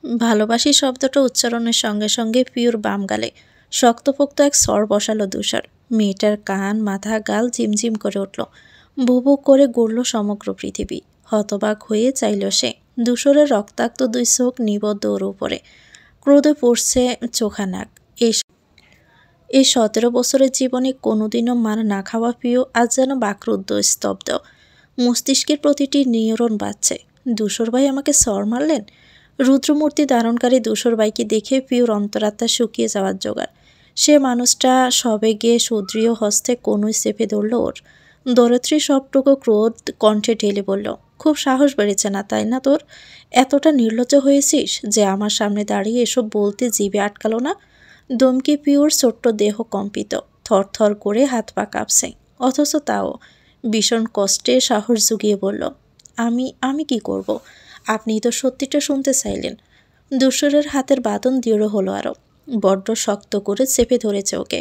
ভালোবাসি শব্দটা উচ্চারণের সঙ্গে সঙ্গে পিওর বাম গালে শক্তপোক্ত এক স্বর বসালো তুষার। মেয়েটার কান মাথা গাল ঝিমঝিম করে উঠল। বুবুক করে গড়ল সমগ্র পৃথিবী। হতবাক হয়ে চাইল সে। ধূসরের রক্তাক্ত দুই চোখ নিবদ্ধ ওর উপরে। ক্রোধে পড়ছে চোখা নাক। এই 17 বছরের জীবনে কোনোদিনও মার না খাওয়া প্রিয় আজ যেন বাকরুদ্ধ স্তব্ধ। মস্তিষ্কের প্রতিটি নিউরন বাজছে। ধূসর ভাই আমাকে সর মারলেন। রুদ্রমূর্তি ধারণকারী ধূসর ভাইকে দেখে প্রিয়র অন্তরাত্মা শুকিয়ে যাওয়ার জোগাড়। সে মানুষটা সবেগে সুদৃঢ় হস্তে কোনোই চেপে ধরল ওর। দরত্রী সবটুকু ক্রোধ কণ্ঠে ঢেলে বলল, খুব সাহস বেড়েছে না তাই না তোর? এতটা নির্লজ্জ হয়েছিস যে আমার সামনে দাঁড়িয়ে এসব বলতে জিভে আটকালো না? দমকে পিওর ছোট্ট দেহ কম্পিত, থরথর করে হাত পা কাঁপছে। অথচ তাও ভীষণ কষ্টে সাহস জুগিয়ে বলল, আমি আমি কি করব? আপনিই তো সত্যিটা শুনতে চাইলেন। ধূসরের হাতের বাঁধন দৃঢ় হলো আরও। বড্ড শক্ত করে চেপে ধরেছে ওকে।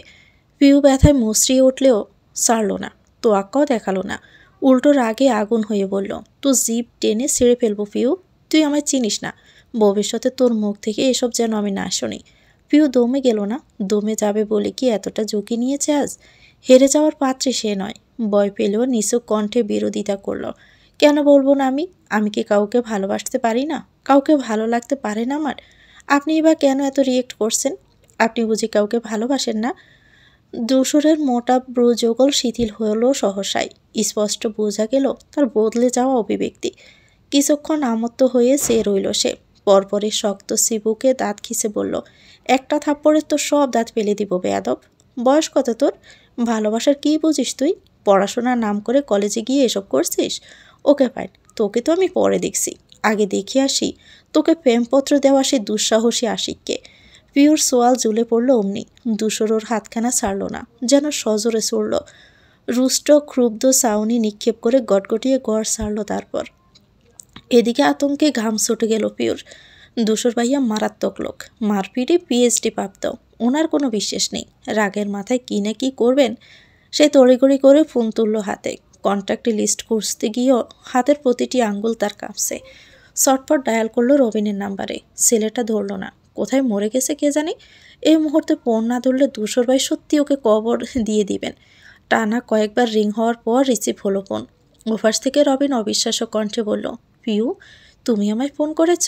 পিউ ব্যথায় মুচড়িয়ে উঠলেও ছাড়ল না, তোয়াক্কাও দেখালো না। উল্টো রাগে আগুন হয়ে বলল, তো জিভ টেনে ছিঁড়ে ফেলবো পিউ। তুই আমায় চিনিস না। ভবিষ্যতে তোর মুখ থেকে এসব যেন আমি না শুনি। পিউ দমে গেল না। দমে যাবে বলে কি এতটা ঝুঁকি নিয়েছে আজ? হেরে যাওয়ার পাত্রী সে নয়। ভয় পেলেও নিচু কণ্ঠে বিরোধিতা করল। কেন বলবো না আমি? আমি কি কাউকে ভালোবাসতে পারি না? কাউকে ভালো লাগতে পারে না আমার? আপনি বা কেন এত রিয়েক্ট করছেন? আপনি বুঝি কাউকে ভালোবাসেন না? ধূসরের মোটা ব্রুযুগল শিথিল হলো সহসায়। স্পষ্ট বোঝা গেল তার বদলে যাওয়া অভিব্যক্তি। কিছুক্ষণ আমত্ত হয়ে সে রইল সে। পরপরে শক্ত সিবুকে দাঁত খিসে বলল, একটা থাপ্পড়ে তো সব দাঁত ফেলে দিব বেয়াদব। বয়স কত তোর? ভালোবাসার কী বুঝিস তুই? পড়াশোনার নাম করে কলেজে গিয়ে এসব করছিস? ওকে ফাইন, তোকে তো আমি পরে দেখছি। আগে দেখে আসি তোকে প্রেমপত্র দেওয়া সে দুঃসাহসী আশিককে। পিওর সোয়াল ঝুলে পড়ল অমনি। ধূসর ওর হাতখানা ছাড়ল না, যেন সজোরে ছুড়ল। রুষ্ট ক্ষুব্ধ সাউনি নিক্ষেপ করে গটগটিয়ে ঘর ছাড়ল। তারপর এদিকে আতঙ্কে ঘাম ছুটে গেল পিওর। ধূসর ভাইয়া মারাত্মক লোক, মারপিটে পিএইচডি প্রাপ্ত। ওনার কোনো বিশ্বাস নেই। রাগের মাথায় কী না কী করবেন। সে তড়িঘড়ি করে ফোন তুলল হাতে। কন্ট্যাক্টে লিস্ট খুঁজতে গিয়েও হাতের প্রতিটি আঙ্গুল তার কাঁপছে। চটপট ডায়াল করলো রবিনের নাম্বারে। ছেলেটা ধরল না। কোথায় মরে গেছে কে জানে। এই মুহূর্তে ফোন না ধরলে ধূসর ভাই সত্যি ওকে কবর দিয়ে দিবেন। টানা কয়েকবার রিং হওয়ার পর রিসিভ হলো ফোন। ওপাশ থেকে রবিন অবিশ্বাস্য কণ্ঠে বলল, পিউ, তুমি আমায় ফোন করেছ?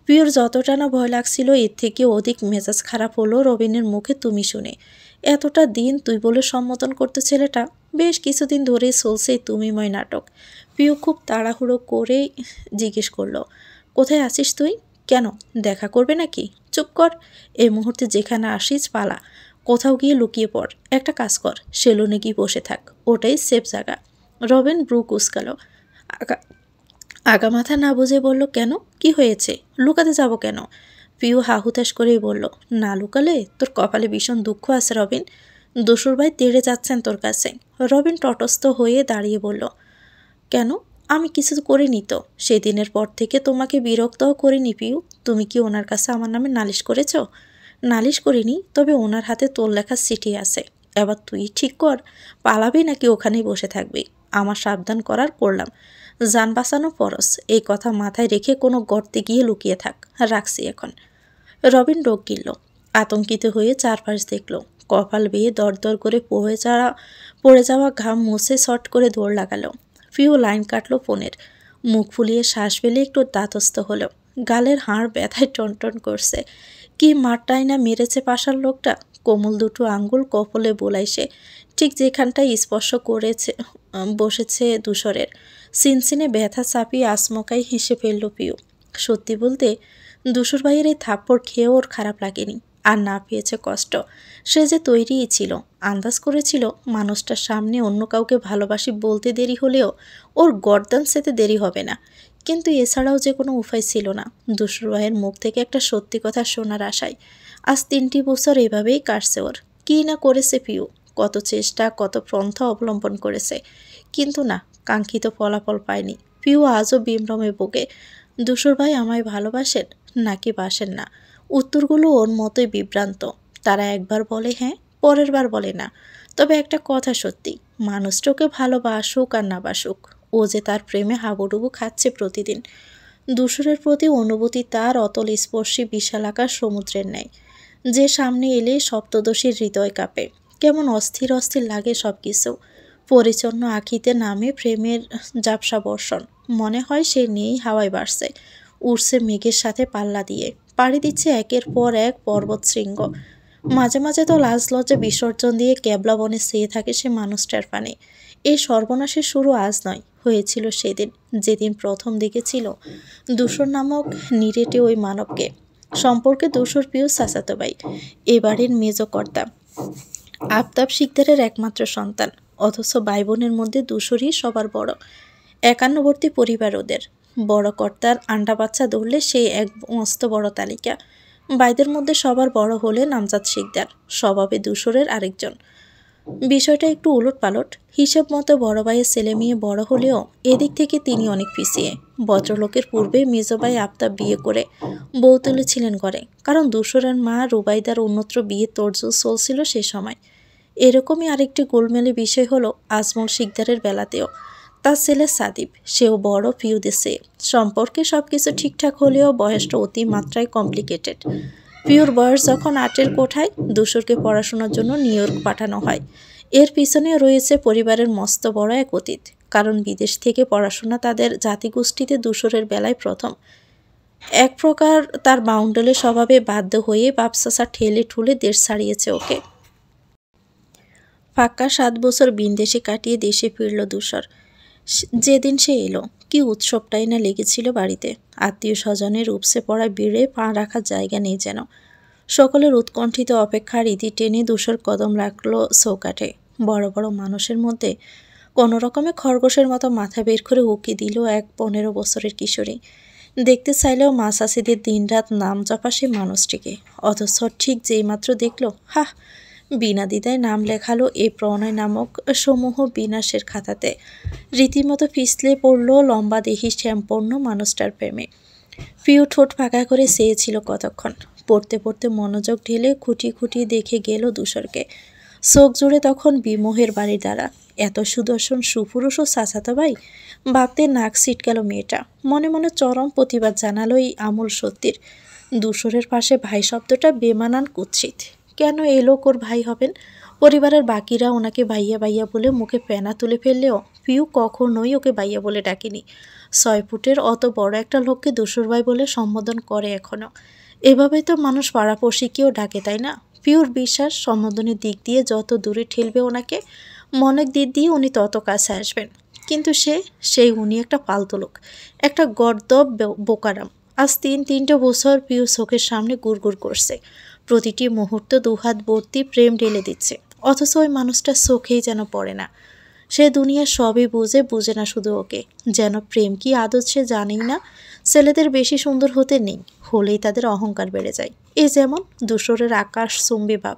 পিউর যতটা না ভয় লাগছিল এর থেকে অধিক মেজাজ খারাপ হলো রবিনের মুখে তুমি শুনে। এতটা দিন তুই বলে সম্বোধন করতে ছেলেটা। বেশ কিছুদিন ধরেই চলছে এই তুমিময় নাটক। পিউ খুব তাড়াহুড়ো করেই জিজ্ঞেস করলো, কোথায় আছিস তুই? কেন, দেখা করবে নাকি? চুপ কর। এই মুহূর্তে যেখানে আসিস পালা। কোথাও গিয়ে লুকিয়ে পড়। একটা কাজ কর, সেলুনে গিয়ে বসে থাক। ওটাই সেফ জায়গা। রবিন ব্রু কুচকালো। আগামাথা না বুঝে বলল, কেন, কি হয়েছে? লুকাতে যাব কেন? পিউ হাহুতাশ করেই বলল, না লুকালে তোর কপালে ভীষণ দুঃখ আছে রবিন। দস্যুর ভাই তেড়ে যাচ্ছেন তোর কাছে। রবিন তটস্থ হয়ে দাঁড়িয়ে বলল, কেন? আমি কিছু করিনি তো। সেদিনের পর থেকে তোমাকে বিরক্তও করিনি পিউ। তুমি কি ওনার কাছে আমার নামে নালিশ করেছ? নালিশ করিনি, তবে ওনার হাতে তোর লেখা চিঠি আছে। এবার তুই ঠিক কর, পালাবি নাকি ওখানেই বসে থাকবি। আমার সাবধান করার করলাম। যান বাঁচানো ফরজ। এই কথা মাথায় রেখে কোনো গর্তে গিয়ে লুকিয়ে থাক। রাখছি এখন। রবিন রোগ গিলল। আতঙ্কিত হয়ে চারপাশ দেখল। কপাল বেয়ে দরদর করে পড়ে যাওয়া ঘাম মুছে শট করে দৌড় লাগালো। পিউ লাইন কাটলো ফোনের। মুখ ফুলিয়ে শ্বাস ফেলে একটু দাঁতস্থ হলো। গালের হাড় ব্যথায় টনটন করছে। কি মারটাই না মেরেছে পাশার লোকটা। কোমল দুটো আঙ্গুল কপলে বোলাই সে, ঠিক যেখানটায় স্পর্শ করেছে বসেছে ধূসরের। সিনসিনে ব্যথা চাপিয়ে আসমকাই হেসে ফেলল পিউ। সত্যি বলতে ধূসর ভাইয়ের এই থাপ্পড় খেয়েও ওর খারাপ লাগেনি। আর না পেয়েছে কষ্ট। সে যে তৈরিই ছিল। আন্দাজ করেছিল মানুষটার সামনে অন্য কাউকে ভালোবাসি বলতে দেরি হলেও ওর গর্দান সেতে দেরি হবে না। কিন্তু এছাড়াও যে কোনো উপায় ছিল না ধূসর ভাইয়ের মুখ থেকে একটা সত্যি কথা শোনার আশায়। আজ 3টি বছর এভাবেই কাটছে ওর। কী না করেছে পিউ, কত চেষ্টা কত পন্থা অবলম্বন করেছে, কিন্তু না, কাঙ্ক্ষিত ফলাফল পায়নি। পিউ আজও বিম্রমে ভোগে। ধূসর ভাই আমায় ভালোবাসেন নাকি বাসেন না? উত্তরগুলো ওর মতোই বিভ্রান্ত। তারা একবার বলে হ্যাঁ, পরের বার বলে না। তবে একটা কথা সত্যি, মানুষটাকে ভালোবাসুক আর না বাসুক, ও যে তার প্রেমে হাবুডুবু খাচ্ছে প্রতিদিন। দূষরের প্রতি অনুভূতি তার অতল স্পর্শী বিশালাকার সমুদ্রের ন্যায়, যে সামনে এলে সপ্তদশীর হৃদয় কাঁপে। কেমন অস্থির অস্থির লাগে সব কিছু। পরিচ্ছন্ন আখিতে নামে প্রেমের ঝাপসা বর্ষণ। মনে হয় সে নেই, হাওয়ায় বাড়ছে, উড়ছে মেঘের সাথে পাল্লা দিয়ে, পাড়ি দিচ্ছে একের পর এক পর্বত শৃঙ্গ। মাঝে মাঝে তো লাজ লজ্জা বিসর্জন দিয়ে ক্যাবলা বনে চেয়ে থাকে সে মানুষটার পানে। এই সর্বনাশের শুরু আজ নয়, হয়েছিল সেদিন, যেদিন প্রথম দেখেছিল দূষর নামক নিরেটে ওই মানবকে। সম্পর্কে দূষর প্রিয় চাচাতো ভাই, এ বাড়ির মেজ কর্তা, আফতাব শিকদারের একমাত্র সন্তান। অথচ ভাই বোনের মধ্যে দূষরই সবার বড়। একান্নবর্তী পরিবার ওদের। বড় কর্তার আন্ডা বাচ্চা ধরলে সেই এক মস্ত বড় তালিকা। ভাইদের মধ্যে সবার বড় হলেন আমজাদ শিকদার, স্বভাবে দূষরের আরেকজন। বিষয়টা একটু উলট পালট। হিসেব মতো বড় ভাইয়ের ছেলে মেয়ে বড় হলেও এদিক থেকে তিনি অনেক পিছিয়ে। ভদ্রলোকের পূর্বে মেজ ভাই আফতাব বিয়ে করে বউ তুলেছিলেন ঘরে, কারণ দূষরের মা রুবাইদার অন্যত্র বিয়ে তোড়জোড় চলছিল সে সময়। এরকমই আরেকটি গোলমেলে বিষয় হলো আজমল শিকদারের বেলাতেও। তার ছেলে সাদিব, সেও বড় পিউ দেশে। সম্পর্কে সবকিছু ঠিকঠাক হলেও বয়সটা অতি মাত্রায় কমপ্লিকেটেড। পিউর বয়স যখন 8-এর কোঠায়, দূষরকে পড়াশোনার জন্য নিউ ইয়র্ক পাঠানো হয়। এর পিছনেও রয়েছে পরিবারের মস্ত বড় এক অতীত, কারণ বিদেশ থেকে পড়াশোনা তাদের জাতিগোষ্ঠীতে দূষরের বেলায় প্রথম। এক প্রকার তার বাউন্ডালে স্বভাবে বাধ্য হয়ে বাপসাসা ঠেলে ঠুলে দেশ ছাড়িয়েছে ওকে। পাক্কা 7 বছর বিনদেশে কাটিয়ে দেশে ফিরল দূষর। যেদিন সে এলো, কি উৎসবটাই না লেগেছিল বাড়িতে। আত্মীয় স্বজনের উপসে পড়া ভিড়ে পা রাখার জায়গা নেই যেন। সকলের উৎকণ্ঠিত অপেক্ষার ইতি টেনে দূষর কদম রাখলো চৌকাঠে। বড় বড় মানুষের মধ্যে কোনো রকমে খরগোশের মতো মাথা বের করে উকি দিল এক 15 বছরের কিশোরী। দেখতে চাইলেও মা চাষিদের দিনরাত নাম জপা সে মানুষটিকে। অথচ ঠিক যেইমাত্র দেখল, হাহ, বিনা দ্বিধায় নাম লেখালো এই প্রণয় নামক সমূহ বিনাশের খাতাতে। রীতিমতো পিছলে পড়ল লম্বা দেহি শ্যামপর্ণ মানুষটার প্রেমে। প্রিয় ঠোঁট ফাঁকা করে চেয়েছিল কতক্ষণ। পড়তে পড়তে মনোযোগ ঢেলে খুঁটি খুঁটি দেখে গেল দূষরকে। চোখ জুড়ে তখন বিমোহের বাড়ির দ্বারা। এত সুদর্শন সুপুরুষ ও চাচাতো ভাই, ভাবতে নাক ছিটকাল মেয়েটা। মনে মনে চরম প্রতিবাদ জানালো এই আমূল সত্যির। দূষরের পাশে ভাই শব্দটা বেমানান কুৎসিত। কেন এই লোক ওর ভাই হবেন? পরিবারের বাকিরা ওনাকে ভাইয়া ভাইয়া বলে মুখে ফেনা তুলে ফেললেও পিউ কখনোই ওকে ভাইয়া বলে ডাকেনি। 6 ফুটের অত বড় একটা লোককে দূষর ভাই বলে সম্বোধন করে এখনো। এভাবেই তো মানুষ পাড়াপড়শিকেও ডাকে, তাই না? পিউর বিশ্বাস সম্বোধনের দিক দিয়ে যত দূরে ঠেলবে ওনাকে, মনের দিক দিয়ে উনি তত কাছে আসবেন। কিন্তু সেই উনি একটা ফালতু লোক, একটা গর্দব বোকারাম। আজ 3 বছর পিউ চোখের সামনে গুড়গুড় করছে। প্রতিটি মুহূর্ত দুহাত ভর্তি প্রেম ঢেলে দিচ্ছে। অথচ ওই মানুষটা চোখেই যেন পড়ে না। সে দুনিয়া সবই বুঝে না শুধু ওকে। যেন প্রেম কি আদত সে জানেই না। ছেলেদের বেশি সুন্দর হতে নেই, হলেই তাদের অহংকার বেড়ে যায়। এ যেমন দূষরের আকাশ চুম্বি ভাব,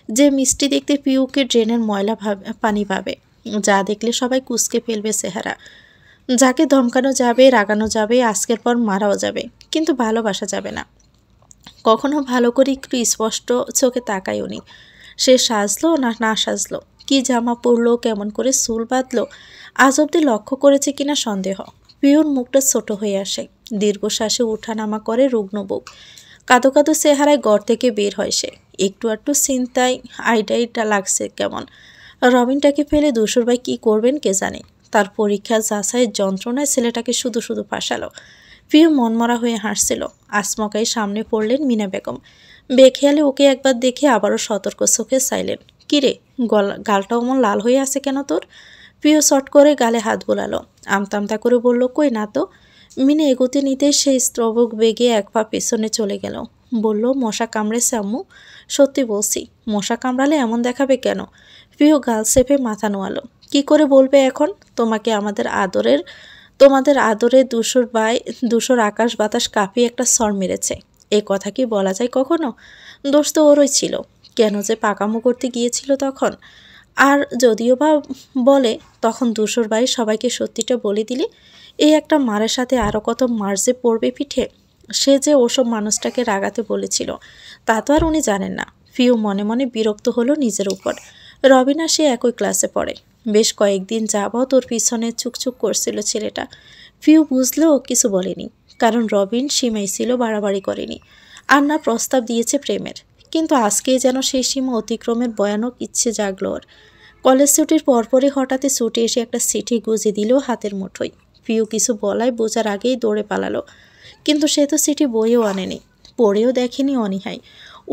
যে মিষ্টি দেখতে পিউকে ড্রেনের ময়লা পানি পাবে, যা দেখলে সবাই কুঁচকে ফেলবে চেহারা, যাকে ধমকানো যাবে, রাগানো যাবে, আজকের পর মারাও যাবে, কিন্তু ভালোবাসা যাবে না। কখনো ভালো করে একটু স্পষ্ট চোখে তাকায় উনি। সে সাজলো না সাজলো, কি জামা পরলো, কেমন করে চুল বাঁধলো, আজ অব্দি লক্ষ্য করেছে কিনা সন্দেহ। পিউর মুখটা ছোট হয়ে আসে, দীর্ঘশ্বাসে ওঠানামা করে রুগ্ন বুক। কাঁদো কাঁদো চেহারায় ঘর থেকে বের হয় সে। একটু চিন্তায় আইডাইটা লাগছে কেমন। রবিনটাকে ফেলে দূষর ভাই কী করবেন কে জানে। তার পরীক্ষা যাচাইয়ের যন্ত্রণায় ছেলেটাকে শুধু ফাঁসালো। প্রিয় মনমরা হয়ে হাসছিল। আচমকাই সামনে পড়লেন মিনা বেগম। বেখেয়ালে ওকে একবার দেখে আবারও সতর্ক চোখে চাইলেন। কিরে, গালটা অমন লাল হয়ে আছে কেন তোর? প্রিয় শট করে গালে হাত বোলালো। আমতা করে বলল, কই না তো। মিনা এগোতে নিতে সেই স্ত্রবক বেগে এক পা পেছনে চলে গেল। বলল, মশা কামড়েছে আম্মু। সত্যি বলছি, মশা কামড়ালে এমন দেখাবে কেন? প্রিয় গাল চেপে মাথা নোয়ালো। কি করে বলবে এখন? তোমাদের আদরে দূষর আকাশ বাতাস কাঁপিয়ে একটা স্বর মেরেছে। এ কথা কি বলা যায় কখনো? দোষ তো ওরই ছিল। কেন যে পাকামো করতে গিয়েছিল তখন। আর যদিও বা বলে, তখন দূষর ভাই সবাইকে সত্যিটা বলে দিলে এই একটা মারের সাথে আরও কত মার যে পড়বে পিঠে। সে যে ওসব মানুষটাকে রাগাতে বলেছিল তা তো আর উনি জানেন না। ফিউ মনে মনে বিরক্ত হলো নিজের উপর। রবিনা সে একই ক্লাসে পড়ে। বেশ কয়েকদিন যাবৎ ওর পিছনে চুকচুক করছিল ছেলেটা। ফিউ বুঝলেও কিছু বলেনি। কারণ রবিন সীমাই ছিল, বাড়াবাড়ি করেনি, আর না প্রস্তাব দিয়েছে প্রেমের। কিন্তু আজকেই যেন সেই সীমা অতিক্রমের ভয়ানক ইচ্ছে জাগল ওর। কলেজ ছুটির পরপরই হঠাৎই ছুটে এসে একটা চিঠি গুজে দিল হাতের মুঠোয়। পিউ কিছু বলায় বোঝার আগেই দৌড়ে পালালো, কিন্তু সে তো চিঠি বইও আনেনি, পড়েও দেখেনি অনীহায়।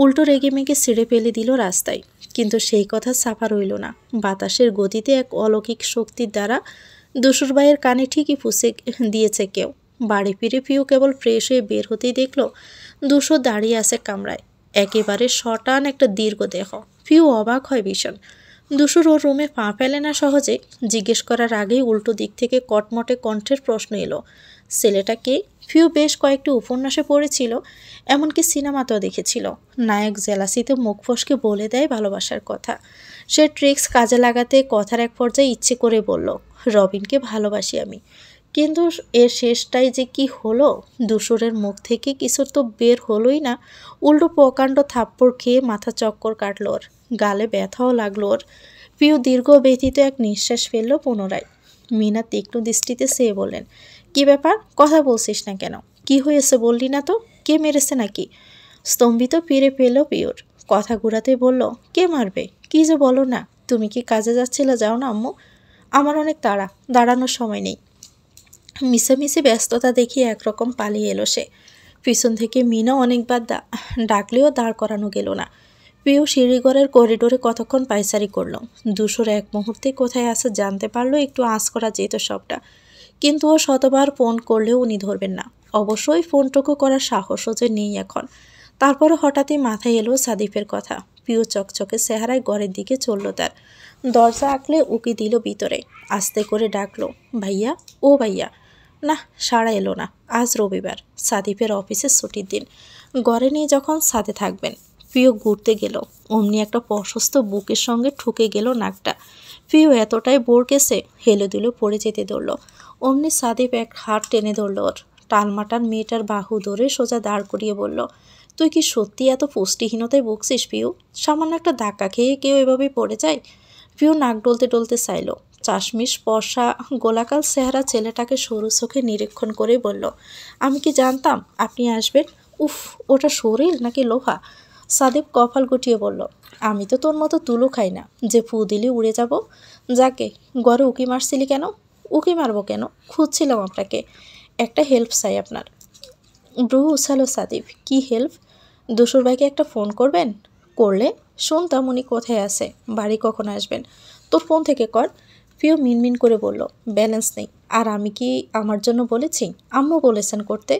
উল্টো রেগে মেগে ছিঁড়ে ফেলে দিল রাস্তায়। কিন্তু সেই কথা ছাপা রইল না। বাতাসের গতিতে এক অলৌকিক শক্তির দ্বারা দুসুরবাইয়ের কানে ঠিকই পুষে দিয়েছে কেউ। বাড়ি ফিরে পিউ কেবল ফ্রেশ হয়ে বের হতেই দেখল দুশো দাঁড়িয়ে আছে কামরায়, একেবারে শটান একটা দীর্ঘ দেহ। পিউ অবাক হয় ভীষণ। দুশোর ওর রুমে পা ফেলে না সহজে। জিজ্ঞেস করার আগেই উল্টো দিক থেকে কটমটে কণ্ঠের প্রশ্ন এলো, ছেলেটা কে? পিউ বেশ কয়েকটি উপন্যাসে পড়েছিল, এমনকি সিনেমাতেও দেখেছিল। নায়ক জেলাসিতে মুখ ফসকে বলে দেয় ভালোবাসার কথা। সে ট্রিক্স কাজে লাগাতে কথার এক পর্যায়ে ইচ্ছে করে বলল, রবিনকে ভালোবাসি আমি। কিন্তু এর শেষটাই যে কি হলো, দুশোরের মুখ থেকে কিছু তো বের হলোই না। উল্টো প্রকাণ্ড থাপ্পড় খেয়ে মাথা চক্কর কাটল ওর, গালে ব্যথাও লাগলো ওর। পিউ দীর্ঘ ব্যথিত এক নিঃশ্বাস ফেলল পুনরায়। মিনা তীক্ষ্ণ দৃষ্টিতে চেয়ে বললেন, কি ব্যাপার, কথা বলছিস না কেন? কি হয়েছে বললি না তো? কে মেরেছে নাকি? স্তম্ভিত ফিরে পেল পিউর। কথা ঘুরাতে বলল, কে মারবে? কি যে বলো না। তুমি কি কাজে যাচ্ছিলে? যাও না আম্মু, আমার অনেক তাড়া, দাঁড়ানোর সময় নেই। মিশামিশি ব্যস্ততা দেখিয়ে একরকম পালিয়ে এলো সে। পিছন থেকে মিনা অনেকবার ডাকলেও দাঁড় করানো গেল না। পিউ সিঁড়িঘরের করিডোরে কতক্ষণ পায়চারি করল। দুশোর এক মুহূর্তে কোথায় আছে জানতে পারলো, একটু আঁচ করা যেত সবটা। কিন্তু ও শতবার ফোন করলেও উনি ধরবেন না। অবশ্যই ফোনটুকু করার সাহসও যে নেই এখন। তারপরে হঠাৎই মাথায় এলো সাদিফের কথা। পিউ চকচকে চেহারায় ঘরের দিকে চলল তার। দরজা আঁকলে উকি দিল ভিতরে। আস্তে করে ডাকলো, ভাইয়া, ও ভাইয়া। না, সাড়া এলো না। আজ রবিবার, সাদিফের অফিসের ছুটির দিন। ঘরে নিয়ে যখন ছাদে থাকবেন। পিউ ঘুরতে গেল, অমনি একটা প্রশস্ত বুকের সঙ্গে ঠুকে গেল নাকটা। পিউ এতটাই বোর গেছে, হেলে দুলে পড়ে যেতে ধরল। অমনি সাদিফ এক হাত টেনে ধরল ওর। টালমাটান মেয়েটার বাহু ধরে সোজা দাঁড় করিয়ে বলল, তুই কি সত্যি এত পুষ্টিহীনতায় ভুগছিস পিউ? সামান্য একটা ধাক্কা খেয়ে কেউ এভাবেই পড়ে যায়? পিউ নাক ডলতে ডলতে চাইল। চাশমিশ পশা গোলাকাল চেহারা ছেলেটাকে সরু চোখে নিরীক্ষণ করে বলল, আমি কি জানতাম আপনি আসবেন? উফ, ওটা শরীর নাকি লোহা? সাদিফ কপাল গুটিয়ে বলল, আমি তো তোর মতো তুলো খাই না যে ফু দিলে উড়ে যাব। যাকে ঘরে উকি মারছিলি কেন? উকি মারবো কেন? খুঁজছিলাম আপনাকে, একটা হেল্প চাই আপনার। ব্রু উছালো সাদিফ, কি হেল্প? দুশোর ভাইকে একটা ফোন করবেন? করলে শুনতাম উনি কোথায় আছে, বাড়ি কখন আসবেন। তোর ফোন থেকে কর। পিও মিনমিন করে বলল, ব্যালেন্স নেই। আর আমি কি আমার জন্য বলেছি? আম্মু বলেছেন করতে।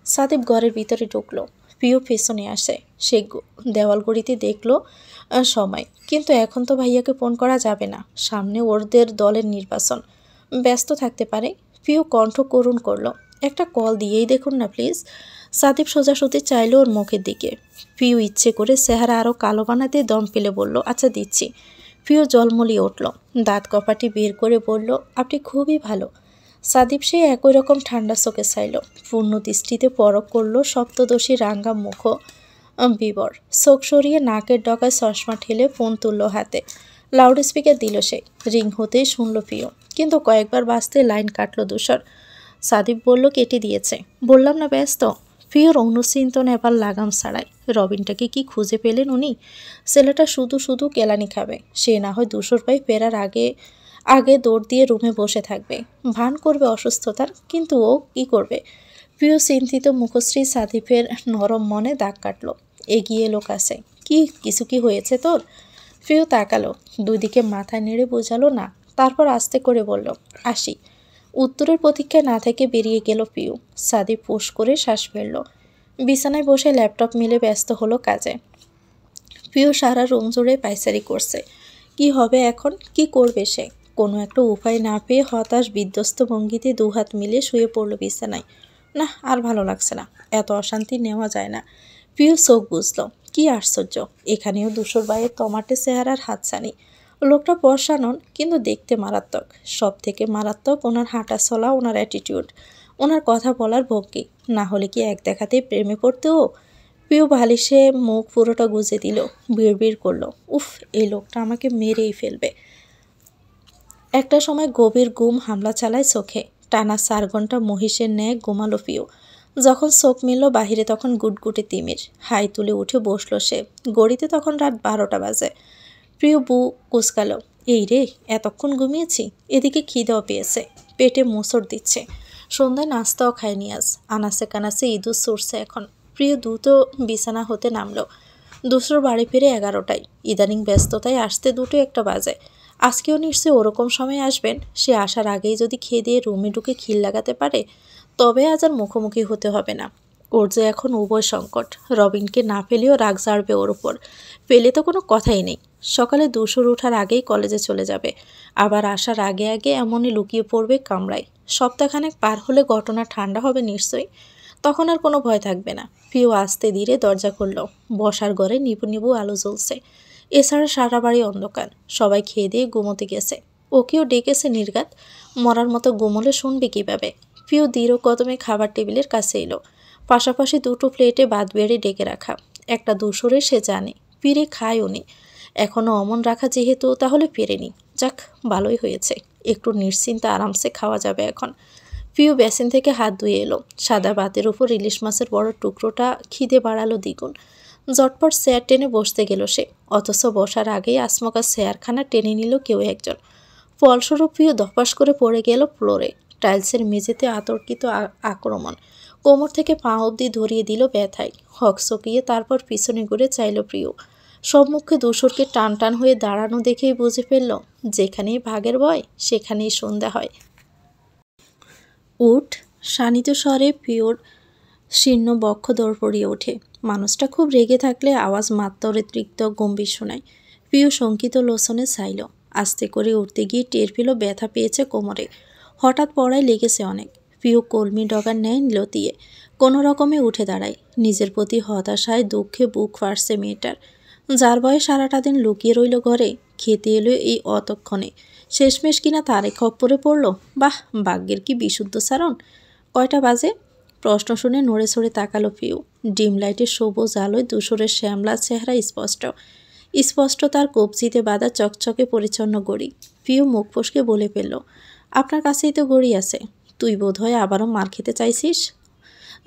সাদিফ ঘরের ভিতরে ঢুকলো। পিও পেছনে আসে। সে দেওয়াল গড়িতে দেখলো সময়, কিন্তু এখন তো ভাইয়াকে ফোন করা যাবে না, সামনে ওদের দলের নির্বাচন, ব্যস্ত থাকতে পারে। পিও কণ্ঠ করুণ করলো, একটা কল দিয়েই দেখুন না প্লিজ। সাদিফ সোজাসুজি চাইল ওর মুখের দিকে। পিউ ইচ্ছে করে চেহারা আরও কালো বানাতে দম ফেলে বলল, আচ্ছা দিচ্ছি। পিউ জলমলিয়ে উঠল, দাঁত কপাটি বের করে বলল, আপনি খুবই ভালো। সাদিফ সে একই রকম ঠান্ডা চোখে চাইল, পূর্ণ দৃষ্টিতে পরখ করল সপ্তদশী রাঙ্গা মুখ বিবর। চোখ সরিয়ে নাকের ডগায় চশমা ঠেলে ফোন তুলল হাতে। লাউড স্পিকার দিল সে। রিং হতেই শুনল পিউ, কিন্তু কয়েকবার বাজতে লাইন কাটল দুশোর। সাদিফ বলল, কেটে দিয়েছে। বললাম না ব্যস্ত। পিওর অনুচিন্তন এবার লাগাম ছাড়ায়। রবিনটাকে কি খুঁজে পেলেন উনি? ছেলেটা শুধু শুধু কেলানি খাবে। সে না হয় দুশোর ভাই ফেরার আগে আগে দৌড় দিয়ে রুমে বসে থাকবে, ভান করবে অসুস্থতার। কিন্তু ও কি করবে? প্রিয় চিন্তিত মুখশ্রী সাদিফের নরম মনে দাগ কাটল। এগিয়ে এলো কাছে। কিছু কি হয়েছে তোর? প্রিয় তাকালো, দুদিকে মাথা নেড়ে বোঝালো না। তারপর আস্তে করে বলল, আসি। উত্তরের প্রতীক্ষায় না থেকে বেরিয়ে গেল পিউ। সাদিফ ফোঁস করে শ্বাস ফেলল। বিছানায় বসে ল্যাপটপ মিলে ব্যস্ত হলো কাজে। পিউ সারা রুম জুড়ে পায়চারি করছে। কি হবে এখন? কি করবে সে? কোনো একটা উপায় না পেয়ে হতাশ বিধ্বস্ত ভঙ্গিতে দুহাত মিলিয়ে শুয়ে পড়ল বিছানায়। না, আর ভালো লাগছে না, এত অশান্তি নেওয়া যায় না। পিউ চোখ বুঝল, কি আশ্চর্য, এখানেও দুশোর বাইয়ের টমাটে চেহারার হাতছানি। লোকটা পর্সা নন, কিন্তু দেখতে মারাত্মক। সব থেকে মারাত্মক ওনার হাঁটা চলা, ওনার অ্যাটিটিউড, ওনার কথা বলার ভঙ্গি। না হলে কি এক দেখাতেই প্রেমে পড়তেও? পিউ বালিশে মুখ পুরোটা গুজে দিল, বিড়বিড় করলো, উফ, এই লোকটা আমাকে মেরেই ফেলবে। একটা সময় গভীর ঘুম হামলা চালায় চোখে। টানা 4 ঘন্টা মহিষের ন্যায় ঘুমালো পিউ। যখন চোখ মিলল বাহিরে তখন গুটগুটে তিমির। হাই তুলে উঠে বসল সে। গড়িতে তখন রাত 12টা বাজে। প্রিয় বউ কুচকালো, এই রে, এতক্ষণ ঘুমিয়েছি। এদিকে খিদেও পেয়েছে, পেটে মোচড় দিচ্ছে। সন্ধ্যায় নাস্তাও খায়নি আজ। আনাসে কানাসে ইঁদুর ছুটছে এখন। প্রিয় দ্রুত বিছানা হতে নামলো। দুশোর বাড়ি ফিরে 11টায়। ইদানিং ব্যস্ততায় আসতে 2টা বাজে। আজকেও নিশ্চয়ই ওরকম সময় আসবেন। সে আসার আগেই যদি খেয়ে দিয়ে রুমে ঢুকে খিল লাগাতে পারে তবে আজ আর মুখোমুখি হতে হবে না। ওর যে এখন উভয় সংকট। রবিনকে না পেলেও রাগ ঝাড়বে ওর উপর, পেলে তো কোনো কথাই নেই। সকালে দুশোর ওঠার আগেই কলেজে চলে যাবে। আবার আসার আগে আগে এমনই লুকিয়ে পড়বে কামরায়। সপ্তাহখানেক পার হলে ঘটনা ঠান্ডা হবে নিশ্চয়ই। তখন আর কোনো ভয় থাকবে না। প্রিয় আস্তে ধীরে দরজা খুলল। বসার ঘরে নিবু নিবু আলো জ্বলছে। এছাড়া সারা বাড়ি অন্ধকার। সবাই খেয়ে দিয়ে ঘুমোতে গেছে। ওকেও ডেকেছে নির্ঘাত। মরার মতো ঘুমোলে শুনবে কীভাবে। প্রিয় দৃঢ় কদমে খাবার টেবিলের কাছে এলো। পাশাপাশি 2টো প্লেটে ভাত বেড়ে ডেকে রাখা। একটা দুশোরে সে জানে, ফিরে খায় উনি। এখনও অমন রাখা যেহেতু তাহলে ফেরেনি। যাক, ভালোই হয়েছে। একটু নিশ্চিন্তে আরামসে খাওয়া যাবে এখন। প্রিয় বেসিন থেকে হাত ধুয়ে এলো। সাদা ভাতের উপর ইলিশ মাছের বড় টুকরোটা খিদে বাড়ালো দ্বিগুণ। ঝটপট চেয়ার টেনে বসতে গেল সে। অথচ বসার আগেই আসমকা চেয়ারখানা টেনে নিল কেউ একজন। ফলস্বরূপ প্রিয় ধপাস করে পড়ে গেল ফ্লোরে। টাইলসের মেঝেতে আতর্কিত আক্রমণ। কোমর থেকে পা অবধি ধরিয়ে দিল ব্যথায়। হকচকিয়ে তারপর পিছনে ঘুরে চাইল প্রিয়। সম্মুখে দুশোরকে টান টান হয়ে দাঁড়ানো দেখেই বুঝে ফেলল, যেখানেই ভাগের ভয় সেখানেই সন্ধ্যা হয়। উঠ, শানিত স্বরে প্রিয়র শীর্ণ বক্ষ দরপড়িয়ে ওঠে। মানুষটা খুব রেগে থাকলে আওয়াজ মাত্রাতিরিক্ত গম্ভীর শোনায়। প্রিয় শঙ্কিত লোচনে চাইল। আস্তে করে উঠতে গিয়ে টের পেল ব্যথা পেয়েছে কোমরে। হঠাৎ পড়ায় লেগেছে অনেক। প্রিয় কলমি ডগার ন্যায় লতিয়ে কোনো রকমে উঠে দাঁড়ায়। নিজের প্রতি হতাশায় দুঃখে বুক ফাটছে মেয়েটার। যার বয়স সারাটা দিন লুকিয়ে রইল ঘরে, খেতে এলো এই অতক্ষণে। শেষমেশ কিনা তারে খপ্পরে পড়ল। বাহ, ভাগ্যের কি বিশুদ্ধ সারণ। কয়টা বাজে? প্রশ্ন শুনে নড়ে চড়ে তাকালো প্রিয়। ডিম লাইটের সবুজ আলোয় দুশোরের শ্যামলা চেহারা স্পষ্ট। স্পষ্ট তার কবজিতে বাঁধা চকচকে পরিচ্ছন্ন গড়ি। প্রিয় মুখ ফসকে বলে ফেলল, আপনার কাছেই তো গড়ি আছে। তুই বোধহয় আবারও মার খেতে চাইছিস।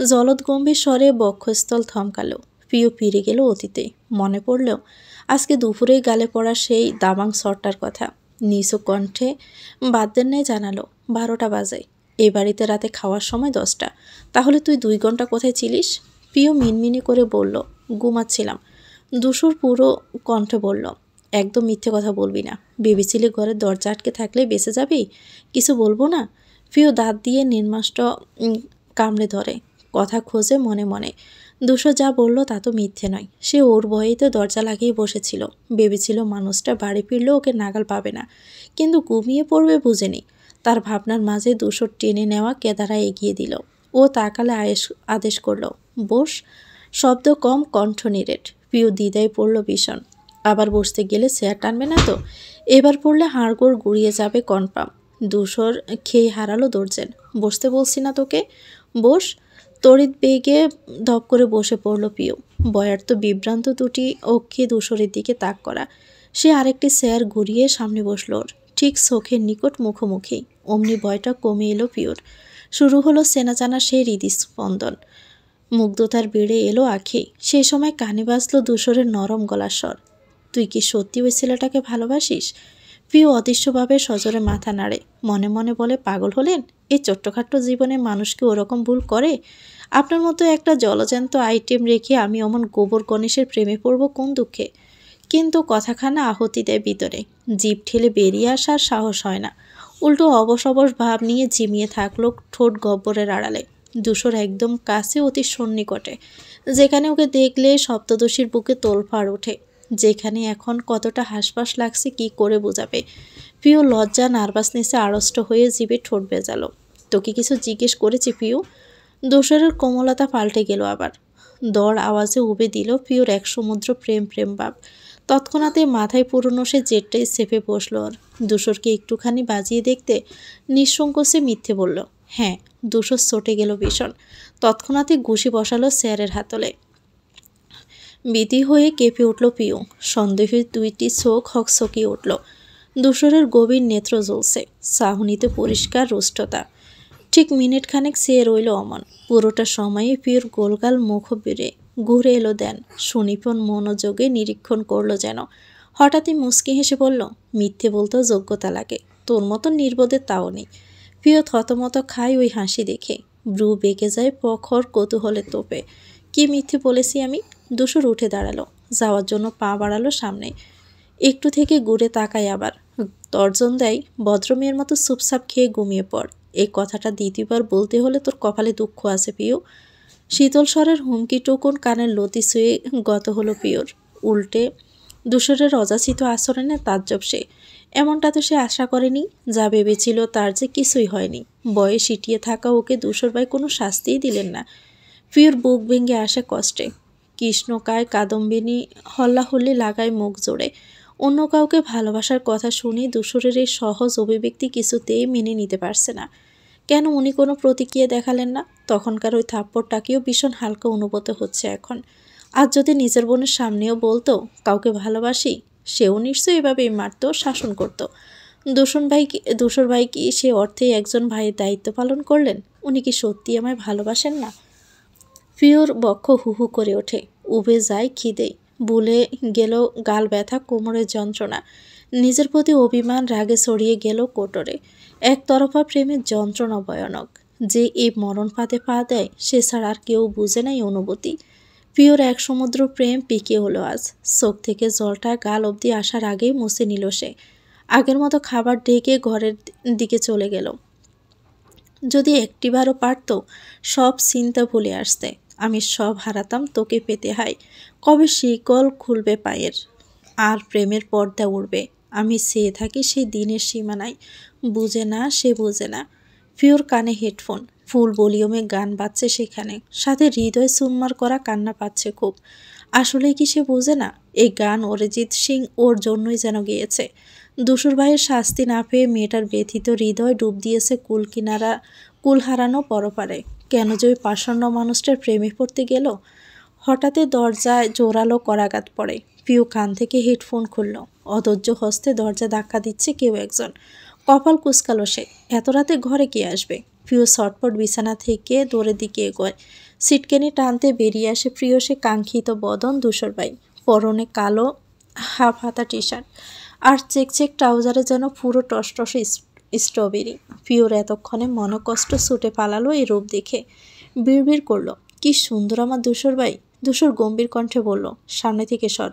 জলদ গম্ভীর স্বরে বক্ষস্থল থমকালো। প্রিয় ফিরে গেল অতীতে। মনে পড়ল আজকে দুপুরেই গালে পড়া সেই দাবাং শটটার কথা। নিচু কণ্ঠে বাদ্যের ন্যায় জানালো, 12টা বাজে। এ বাড়িতে রাতে খাওয়ার সময় 10টা। তাহলে তুই 2 ঘন্টা কোথায় ছিলিস? প্রিয় মিনমিনি করে বলল, ঘুমাচ্ছিলাম। দুশোর পুরো কণ্ঠে বলল, একদম মিথ্যে কথা বলবি না। ভেবেছিলি ঘরের দরজা আটকে থাকলে বেঁচে যাবি? কিছু বলবো না? প্রিয় দাঁত দিয়ে নির্মাষ্ট কামড়ে ধরে। কথা খোঁজে মনে মনে। দুশো যা বলল তা তো মিথ্যে নয়। সে ওর ভয়েই তো দরজা লাগিয়ে বসেছিল। ভেবেছিল মানুষটা বাড়ি ফিরলেও ওকে নাগাল পাবে না। কিন্তু ঘুমিয়ে পড়বে বুঝেনি। তার ভাবনার মাঝে দুশো টেনে নেওয়া কেদারা এগিয়ে দিল। ও তাকালে আদেশ করল, বস। শব্দ কম, কণ্ঠ নিরেট। প্রিয় দ্বিধায় পড়ল ভীষণ। আবার বসতে গেলে চেয়ার টানবে না তো? এবার পড়লে হাড়গোড় গুড়িয়ে যাবে কনফার্ম। দুশোর খেয়ে হারালো দর্জেন। বসতে বলছি না তোকে, বস। তড়িৎ বেগে ধপ করে বসে পড়ল প্রিয়। বয়ার্ত বিভ্রান্ত দুটি অক্ষে দুশোরের দিকে তাক করা। সে আরেকটি চেয়ার ঘুরিয়ে সামনে বসল ওর। ঠিক চোখের নিকট মুখোমুখি। অমনি ভয়টা কমে এলো প্রিয়র। শুরু হলো চেনা জানা সেই হৃদস্পন্দন। মুগ্ধতার বেড়ে এলো আঁখি। সেই সময় কানে বাজলো দুশোরের নরম গলার স্বর, তুই কি সত্যি ওই ছেলেটাকে ভালোবাসিস? প্রিয় অদৃশ্যভাবে সজোরে মাথা নাড়ে। মনে মনে বলে, পাগল হলেন? এই ছোট্টখাট্ট জীবনে মানুষ কি ওরকম ভুল করে? আপনার মতো একটা জলজ্যান্ত আইটেম রেখে আমি অমন গোবর গণেশের প্রেমে পড়ব কোন দুঃখে? কিন্তু কথাখানা আহতি দেয় ভিতরে। জিভ ঠেলে বেরিয়ে আসার সাহস হয় না। উল্টো অবশ অবশ ভাব নিয়ে ঝিমিয়ে থাকলো ঠোঁট গব্বরের আড়ালে। দুশোর একদম কাছে, অতি সন্নিকটে। যেখানে ওকে দেখলে সপ্তদশীর বুকে তোলফাড় ওঠে। যেখানে এখন কতটা হাসপাস লাগছে কি করে বোঝাবে। প্রিয় লজ্জা নার্ভাসনেসে আড়ষ্ট হয়ে জিভে ঠোঁট বেজালো। তোকে কিছু জিজ্ঞেস করেছি প্রিয়? দোসরের কোমলতা পাল্টে গেল আবার। দর আওয়াজে উবে দিল প্রিয়র এক সমুদ্র প্রেম প্রেম ভাব। তৎক্ষণাতে মাথায় পুরনো সে জেটটাই চেপে বসল ওর। দুশোরকে একটুখানি বাজিয়ে দেখতে নিঃসংকোচে মিথ্যে বলল, হ্যাঁ। দুশোর চটে গেল ভীষণ। তৎক্ষণাতে ঘুষি বসালো চেয়ারের হাতলে। বিধি হয়ে কেঁপে উঠল প্রিয়। সন্দেহের 2টি চোখ হকচকিয়ে উঠল। দুশোরের গভীর নেত্র জ্বলছে। চাহনিতে পরিষ্কার রুষ্টতা। ঠিক মিনিট খানেক সে রইল অমন। পুরোটা সময়ে পিওর গোলগাল মুখ বেড়ে ঘুরে এলো দেন, সুনিপুণ মনোযোগে নিরীক্ষণ করলো যেন। হঠাৎই মুচকি হেসে বলল, মিথ্যে বলতেও যোগ্যতা লাগে, তোর মতো নির্বোধের তাও নেই। প্রিয় থতমত খায় ওই হাসি দেখে, ব্রু বেঁকে যায় প্রখর কৌতূহলের তোপে। কি মিথ্যে বলেছি আমি? দুশোর উঠে দাঁড়ালো, যাওয়ার জন্য পা বাড়ালো সামনে। একটু থেকে ঘুরে তাকায় আবার, তর্জন দেয়, ভদ্রমেয়ের মতো চুপচাপ খেয়ে ঘুমিয়ে পড়। এই কথাটা দ্বিতীয়বার বলতে হলে তোর কপালে দুঃখ আছে পিও। শীতল স্বরের হুমকি টুকুন কানের লতি ছুঁয়ে গত হলো পিওর। উল্টে দুশোরের অযাচিত আচরণে তাজ্জব সে। এমনটা তো সে আশা করেনি। যা ভেবেছিল তার যে কিছুই হয়নি। বয়ে সিটিয়ে থাকা ওকে দুশোর ভাই কোনো শাস্তিই দিলেন না। পিওর বুক ভেঙে আসে কষ্টে। কৃষ্ণকায় কাদম্বিনী হল্লাহল্লি লাগায় মুখ জোড়ে। অন্য কাউকে ভালোবাসার কথা শুনে দুশোরের এই সহজ অভিব্যক্তি কিছুতেই মেনে নিতে পারছে না। কেন উনি কোনো প্রতিক্রিয়া দেখালেন না? তখনকার ওই থাপ্পড়টাকেও ভীষণ হালকা অনুভূত হচ্ছে এখন। আজ যদি নিজের বোনের সামনেও বলতো কাউকে ভালোবাসি, সেও নিশ্চয়ই এভাবেই মারত, শাসন করত। দুশোর ভাই কি সে অর্থেই একজন ভাইয়ের দায়িত্ব পালন করলেন? উনি কি সত্যি আমায় ভালোবাসেন না? পিওর বক্ষ হু হু করে ওঠে, উবে যায় খিদে, বুলে গেল গাল ব্যথা, কোমরের যন্ত্রণা। নিজের প্রতি অভিমান রাগে ছড়িয়ে গেল কোটরে। একতরফা প্রেমের যন্ত্রণা ভয়ানক। যে এই মরণ ফাঁদে পা দেয় সে ছাড়া আর কেউ বুঝে নাই অনুভূতি। পিওর এক সমুদ্র প্রেম পিকে হলো আজ। চোখ থেকে জলটা গাল অবধি আসার আগেই মুছে নিল সে। আগের মতো খাবার ডেকে ঘরের দিকে চলে গেল। যদি একটিবারও পারত সব চিন্তা ভুলে আসতে। আমি সব হারাতাম তোকে পেতে হাই। কবে শিকল খুলবে পায়ের, আর প্রেমের পর্দা উড়বে। আমি চেয়ে থাকি সেই দিনের সীমানায়। বুঝে না, সে বুঝে না। পিওর কানে হেডফোন, ফুল ভলিউমে গান বাজছে সেখানে, সাথে হৃদয় চুরমার করা কান্না পাচ্ছে খুব। আসলেই কি সে বোঝে না? এই গান অরিজিৎ সিং ওর জন্যই যেন গিয়েছে। দুশোর ভাইয়ের শাস্তি না পেয়ে মেয়েটার ব্যথিত হৃদয় ডুব দিয়েছে কুল হারানো পরপারে। কেন যে ওই পাষণ্ড মানুষটার প্রেমে পড়তে গেল? হঠাৎই দরজায় জোরালো করাঘাত পড়ে। পিউ কান থেকে হেডফোন খুলল। অধৈর্য হস্তে দরজা ধাক্কা দিচ্ছে কেউ একজন। কপাল কুঁচকালো সে। এত রাতে ঘরে কে আসবে? পিউ ছটপট বিছানা থেকে দৌড়ের দিকে এগোয়। সিটকেনি টানতে বেরিয়ে আসে প্রিয় সে কাঙ্ক্ষিত বদন দুশোর ভাই। পরনে কালো হাফ হাতা টি শার্ট আর চেক ট্রাউজারে যেন পুরো টসটসে স্ট্রবেরি। পিওর এতক্ষণে মনকষ্ট ছুটে পালালো এই রূপ দেখে। বিড়বিড় করলো, কি সুন্দর আমার দুশোর ভাই। দুশোর গম্ভীর কণ্ঠে বলল, সামনে থেকে সর।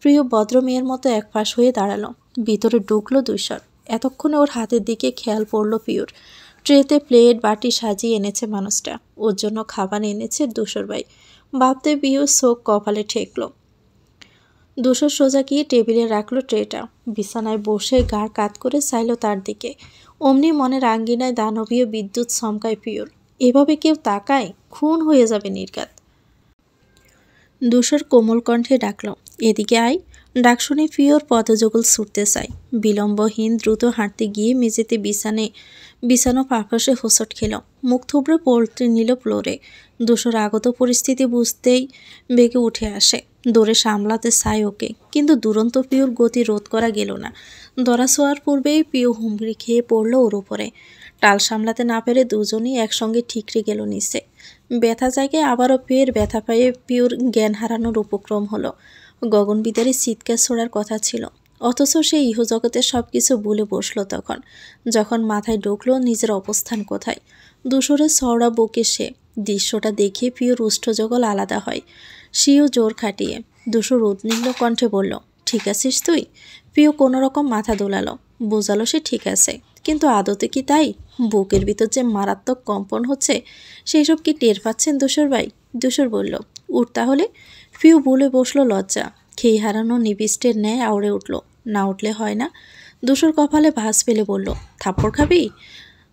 প্রিয় ভদ্র মেয়ের মতো একপাশ হয়ে দাঁড়ালো। ভিতরে ঢুকলো দুশোর। এতক্ষণে ওর হাতের দিকে খেয়াল পড়ল পিওর। ট্রেতে প্লেট বাটি সাজিয়ে এনেছে মানুষটা। ওর জন্য খাবার এনেছে দুশোর ভাই। ভাবতে পিওর চোখ কপালে ঠেকলো। দুশোর সোজা গিয়ে টেবিলে রাখলো ট্রেটা। বিছানায় বসে গাড় কাত করে চাইল তার দিকে। অমনি মনের আঙ্গিনায় দানবীয় বিদ্যুৎ চমকায় পিওর। এভাবে কেউ তাকায়, খুন হয়ে যাবে নির্ঘাত। দুশোর কোমল কণ্ঠে ডাকল, এদিকে আয়। ডাক শুনে পিওর পদযুগল ছুটতে চায়। বিলম্বহীন দ্রুত হাঁটতে গিয়ে মেঝেতে বিছানো পাপসে হোঁচট খেল। মুখ থুবড়ে পড়তে নিল ফ্লোরে। দুশোর আগত পরিস্থিতি বুঝতেই বেগে উঠে আসে। দৌড়ে সামলাতে চায় ওকে, কিন্তু দুরন্ত পিওর গতি রোধ করা গেল না। দরা ছোঁয়ার পূর্বেই পিও হুমড়ি খেয়ে পড়ল ওর উপরে। টাল সামলাতে না পেরে দুজনেই একসঙ্গে ঠিকরে গেল নিচে। ব্যথা জায়গায় আবারও পেয়ের ব্যথা পায়ে পিওর জ্ঞান হারানোর উপক্রম হলো। গগনবিদারী চিৎকার ছোড়ার কথা ছিল, অথচ সে ইহজগতের সব কিছু ভুলে বসলো তখন, যখন মাথায় ঢুকলো নিজের অবস্থান কোথায়। দুশোরের চওড়া বুকে সে। দৃশ্যটা দেখে পিওর উষ্ঠজগল আলাদা হয়। সেও জোর খাটিয়ে। দুশোর উদ্বিগ্ন কণ্ঠে বলল, ঠিক আছিস তুই? পিও কোনো রকম মাথা দোলালো। বোঝালো সে ঠিক আছে, কিন্তু আদতে কি তাই? বুকের ভিতর যে মারাত্মক কম্পন হচ্ছে, সেই সব কি টের পাচ্ছেন দুশোর ভাই? দুশোর বলল, উঠ তাহলে। পিউ বলে বসলো লজ্জা। খেই হারানো নিবিষ্টের ন্যায় আউড়ে উঠল, না উঠলে হয় না। দুশোর কপালে ভাঁজ ফেলে বলল, থাপ্পড় খাবি?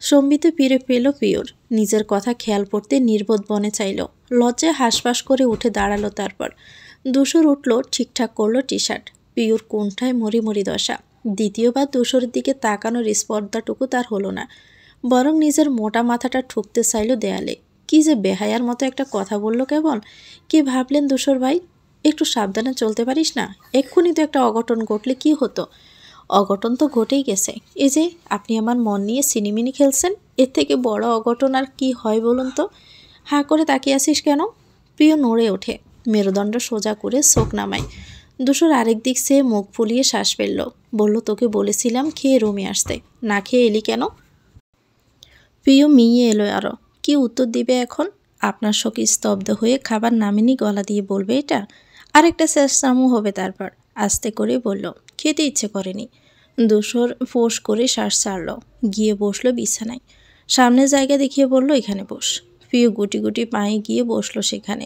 সম্বিতে ফিরে পেল পিওর। নিজের কথা খেয়াল করতে নির্বোধ বনে চাইল। লজ্জায় হাঁসফাঁস করে উঠে দাঁড়ালো। তারপর দুশোর উঠল, ঠিকঠাক করলো টি শার্ট। পিওর কোনটায় মরি মরি দশা। দ্বিতীয়বার দুশোরের দিকে তাকানোর স্পর্ধাটুকু তার হলো না, বরং নিজের মোটা মাথাটা ঠুকতে চাইল দেয়ালে। কি যে বেহায়ার মতো একটা কথা বলল কেবল। কি ভাবলেন দুশোর ভাই? একটু সাবধানে চলতে পারিস না? এক্ষুনি তো একটা অঘটন ঘটলে কি হতো? অঘটন তো ঘটেই গেছে। এই যে আপনি আমার মন নিয়ে সিনেমিনি খেলছেন, এর থেকে বড় অঘটন আর কি হয় বলুন তো? হাঁ করে তাকিয়ে আছিস কেন? প্রিয় নড়ে ওঠে, মেরুদণ্ড সোজা করে চোখ নামায়। দুশোর আরেক দিক সে মুখ ফুলিয়ে শ্বাস ফেলল। বলল, তোকে বলেছিলাম খেয়ে রুমে আসতে, না খেয়ে এলি কেন? প্রিয় মিয়ে এলো আরও। কি উত্তর দিবে এখন? আপনার শোকে স্তব্ধ হয়ে খাবার নামেনি গলা দিয়ে বলবে এটা? আরেকটা চেষ্টামো হবে তারপর। আস্তে করে বলল, খেতে ইচ্ছে করেনি। দুশোর ফোঁস করে শ্বাস ছাড়ল, গিয়ে বসলো বিছানায়। সামনে জায়গা দেখিয়ে বলল, এখানে বস। প্রিয় গুটি গুটি পায়ে গিয়ে বসলো সেখানে।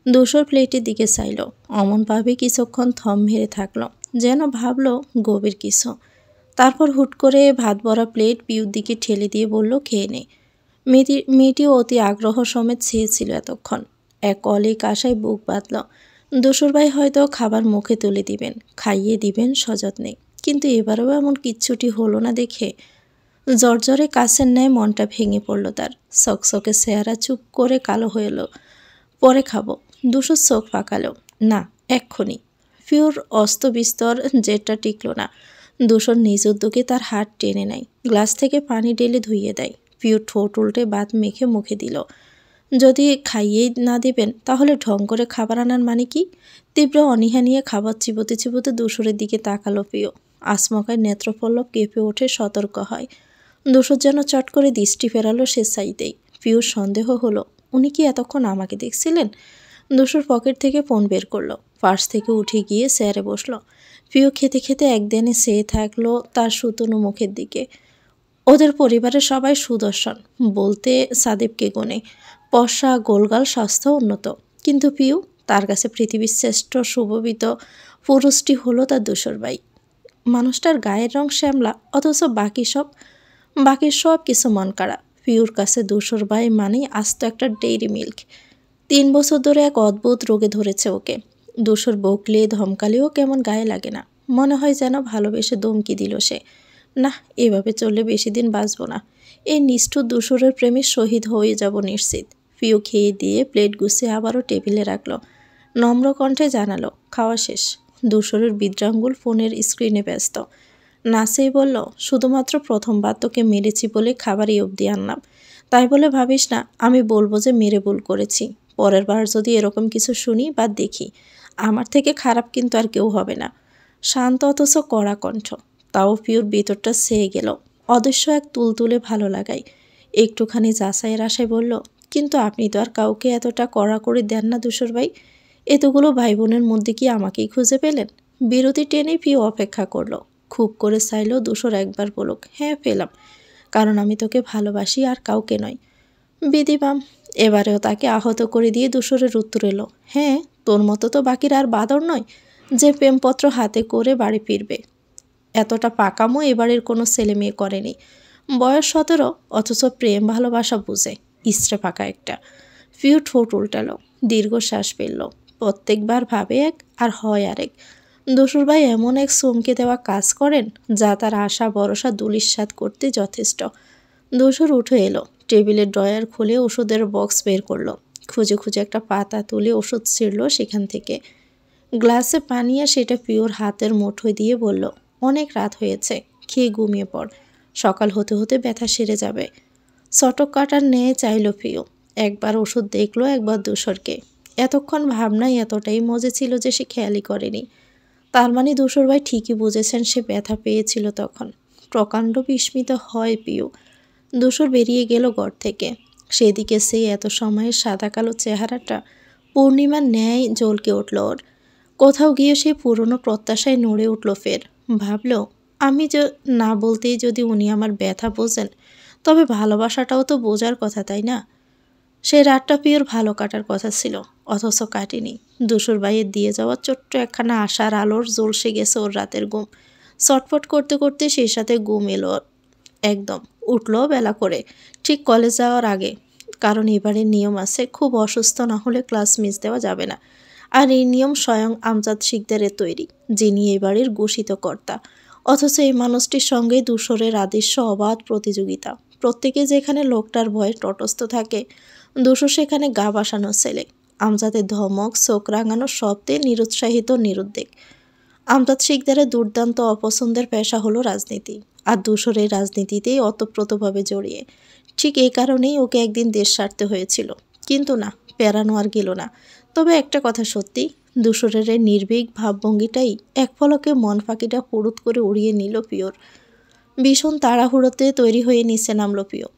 দুশোর প্লেটের দিকে চাইল, অমনভাবে কিছুক্ষণ থম মেরে থাকলো, যেন ভাবলো গভীর কিছু। তারপর হুট করে ভাত ভরা প্লেট পিউর দিকে ঠেলে দিয়ে বলল, খেয়ে নে। মেয়েটিও অতি আগ্রহ সমেত চেয়েছিল এতক্ষণ। এক অলিক আশায় বুক বাঁধল। দোসর ভাই হয়তো খাবার মুখে তুলে দিবেন, খাইয়ে দিবেন সযত্নে, কিন্তু এবারেও এমন কিচ্ছুটি হলো না দেখে জর্জরে কাছের ন্যায় মনটা ভেঙে পড়ল তার। সকসকে চেহারা চুপ করে কালো হয়ে এলো। পরে খাবো। দুশোর চোখ পাকালো, না এক্ষুনি। পিওর অস্তবিস্তর জেটটা টিকল না। দুশোর নিজ উদ্যোগে তার হাত টেনে নেয়, গ্লাস থেকে পানি ঢেলে ধুইয়ে দেয়। পিওর ঠোঁট উল্টে ভাত মেখে মুখে দিল। যদি খাইয়েই না দিবেন তাহলে ঢং করে খাবার আনার মানে কি? তীব্র অনীহা নিয়ে খাবার চিবোতে চিবোতে দুশোরের দিকে তাকালো প্রিয়। আচমকায় নেত্রপল্লব কেঁপে ওঠে, সতর্ক হয়। দুশোর যেন চট করে দৃষ্টি ফেরালো সে চাইতেই। প্রিয়র সন্দেহ হলো, উনি কি এতক্ষণ আমাকে দেখছিলেন? দুশোর পকেট থেকে ফোন বের করলো, পার্স থেকে উঠে গিয়ে চেয়ারে বসলো। প্রিয় খেতে খেতে একদিনে চেয়ে থাকলো তার সুতনু মুখের দিকে। ওদের পরিবারের সবাই সুদর্শন, বলতে সাদেবকে গোনে। পশা, গোলগাল, স্বাস্থ্য উন্নত। কিন্তু পিউ, তার কাছে পৃথিবীর শ্রেষ্ঠ শুভবিত পুরুষটি হলো তার দোসর ভাই। মানুষটার গায়ের রং শ্যামলা, অথচ বাকি সব কিছু মন কাড়া। পিউর কাছে দোসর ভাই মানেই আস্ত একটা ডেইরি মিল্ক। 3 বছর ধরে এক অদ্ভুত রোগে ধরেছে ওকে। দোসর বকলে ধমকালেও কেমন গায়ে লাগে না, মনে হয় যেন ভালোবেসে দমকি দিল সে। না, এভাবে চললে বেশি দিন বাঁচব না। এই নিষ্ঠুর দূষরের প্রেমে শহীদ হয়ে যাব নিশ্চিত। পিউ খেয়ে দিয়ে প্লেট গুছিয়ে আবারও টেবিলে রাখলো। নম্র কণ্ঠে জানালো, খাওয়া শেষ। দূষরের বিদ্রাঙ্গুল ফোনের স্ক্রিনে ব্যস্ত। নাসেই বলল, শুধুমাত্র প্রথমবার তোকে মেরেছি বলে খাবারই অবধি আনলাম। তাই বলে ভাবিস না আমি বলবো যে মেরে ভুল করেছি। পরের বার যদি এরকম কিছু শুনি বা দেখি, আমার থেকে খারাপ কিন্তু আর কেউ হবে না। শান্ত অথচ কড়া কণ্ঠ। তাও পিওর ভিতরটা সেয়ে গেল অদৃশ্য এক তুলতুলে ভালো লাগায়। একটুখানি যাচাইয়ের আশায় বলল, কিন্তু আপনি তো আর কাউকে এতটা কড়া করে দেন না দূষর ভাই। এতগুলো ভাই বোনের মধ্যে কি আমাকেই খুঁজে পেলেন? বিরতি টেনে পিও অপেক্ষা করলো। খুব করে চাইল দূষর একবার বলুক, হ্যাঁ পেলাম, কারণ আমি তোকে ভালোবাসি আর কাউকে নয়। বিধিবাম। এবারেও তাকে আহত করে দিয়ে দূষরের উত্তর এলো, হ্যাঁ তোর মতো তো বাকির আর বাদর নয় যে প্রেমপত্র হাতে করে বাড়ি ফিরবে। এতটা পাকামো এবারের কোনো ছেলে মেয়ে করেনি। বয়স 17, অথচ প্রেম ভালোবাসা বুঝে। ইস্ত্রে পাকা একটা। ফিউ ঠোঁট উল্টালো, দীর্ঘশ্বাস ফেলল। প্রত্যেকবার ভাবে এক আর হয় আরেক। দোসর ভাই এমন এক চমকে দেওয়া কাজ করেন যা তার আশা ভরসা দুলিশ্বাত করতে যথেষ্ট। দোসর উঠে এলো, টেবিলের ড্রয়ার খুলে ওষুধের বক্স বের করলো। খুঁজে খুঁজে একটা পাতা তুলে ওষুধ ছিঁড়ল সেখান থেকে। গ্লাসে পানি আর সেটা পিওর হাতের মুঠোয় দিয়ে বলল, অনেক রাত হয়েছে, খেয়ে ঘুমিয়ে পড়, সকাল হতে হতে ব্যথা সেরে যাবে। চটক কাটার ন্যায় চাইল পিও। একবার ওষুধ দেখলো, একবার দূষরকে। এতক্ষণ ভাবনাই এতটাই মজে ছিল যে সে খেয়ালই করেনি। তার মানে দূষর ভাই ঠিকই বুঝেছেন সে ব্যথা পেয়েছিল তখন। প্রকাণ্ড বিস্মিত হয় পিও। দূষর বেরিয়ে গেল ঘর থেকে। সেদিকে সেই এত সময়ের সাদা কালো চেহারাটা পূর্ণিমার ন্যায় জ্বলকে উঠল ওর। কোথাও গিয়ে সেই পুরনো প্রত্যাশায় নড়ে উঠল ফের। ভাবল, আমি যে না বলতেই যদি উনি আমার ব্যথা বোঝেন, তবে ভালোবাসাটাও তো বোঝার কথা, তাই না? সেই রাতটা পিওর ভালো কাটার কথা ছিল, অথচ কাটেনি। দুশোর বাইয়ের দিয়ে যাওয়া ছোট্ট একখানা আশার আলোর জ্বলসে গেছে ওর রাতের ঘুম। চটপট করতে করতে সেই সাথে ঘুম এলো একদম। উঠলো বেলা করে, ঠিক কলেজ যাওয়ার আগে, কারণ এবারের নিয়ম আছে খুব অসুস্থ না হলে ক্লাস মিস দেওয়া যাবে না। আর এই নিয়ম স্বয়ং আমজাদ শিকদারের তৈরি, যিনি এই বাড়ির ঘোষিত কর্তা। অথচ এই মানুষটির সঙ্গে দূষরের আদৃশ্য অবাধ প্রতিযোগিতা। প্রত্যেকে যেখানে লোকটার ভয়ে তটস্থ থাকে, দূষর সেখানে গা বাসানো ছেলে। আমজাদের ধমক, চোখ রাঙানো শব্দে নিরুৎসাহিত নিরুদ্বেগ। আমজাদ শিকদারের দুর্দান্ত অপছন্দের পেশা হলো রাজনীতি, আর ধূসর এই রাজনীতিতেই ওতপ্রোতভাবে জড়িয়ে। ঠিক এই কারণেই ওকে একদিন দেশ ছাড়তে হয়েছিল। কিন্তু না, পেরানো আর গেল না। তবে একটা কথা সত্যি, ধূসরের এই নির্ভীক ভাবভঙ্গিটাই এক পলকে মন ফাঁকিটা পুরুত করে উড়িয়ে নিল পিওর। ভীষণ তাড়াহুড়োতে তৈরি হয়ে নিচে নামল পিও।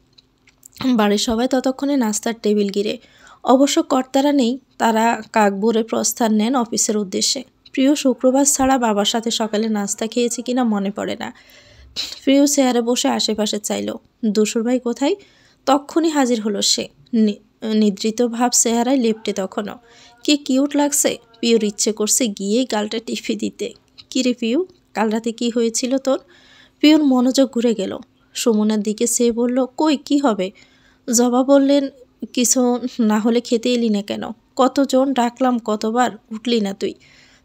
বাড়ির সবাই ততক্ষণে নাস্তার টেবিল ঘিরে। অবশ্য কর্তারা নেই, তারা কাক ভরে প্রস্থান নেন অফিসের উদ্দেশ্যে। প্রিয় শুক্রবার ছাড়া বাবার সাথে সকালে নাস্তা খেয়েছি কিনা মনে পড়ে না। প্রিয় চেয়ারে বসে আশেপাশে চাইল, দুসুর ভাই কোথায়? তক্ষুনি হাজির হলো সে, নিদ্রিত ভাব চেহারায় লেপটে তখনও। কি কিউট লাগছে! পিওর ইচ্ছে করছে গিয়েই গালটা টিপে দিতে। কিরে পিউ, কাল রাতে কি হয়েছিল তোর? পিওর মনোযোগ ঘুরে গেল। সুমনার দিকে সে বলল, কই কি হবে? জবা বললেন, কিছু না হলে খেতে এলি না কেন? কতজন ডাকলাম, কতবার উঠলি না তুই?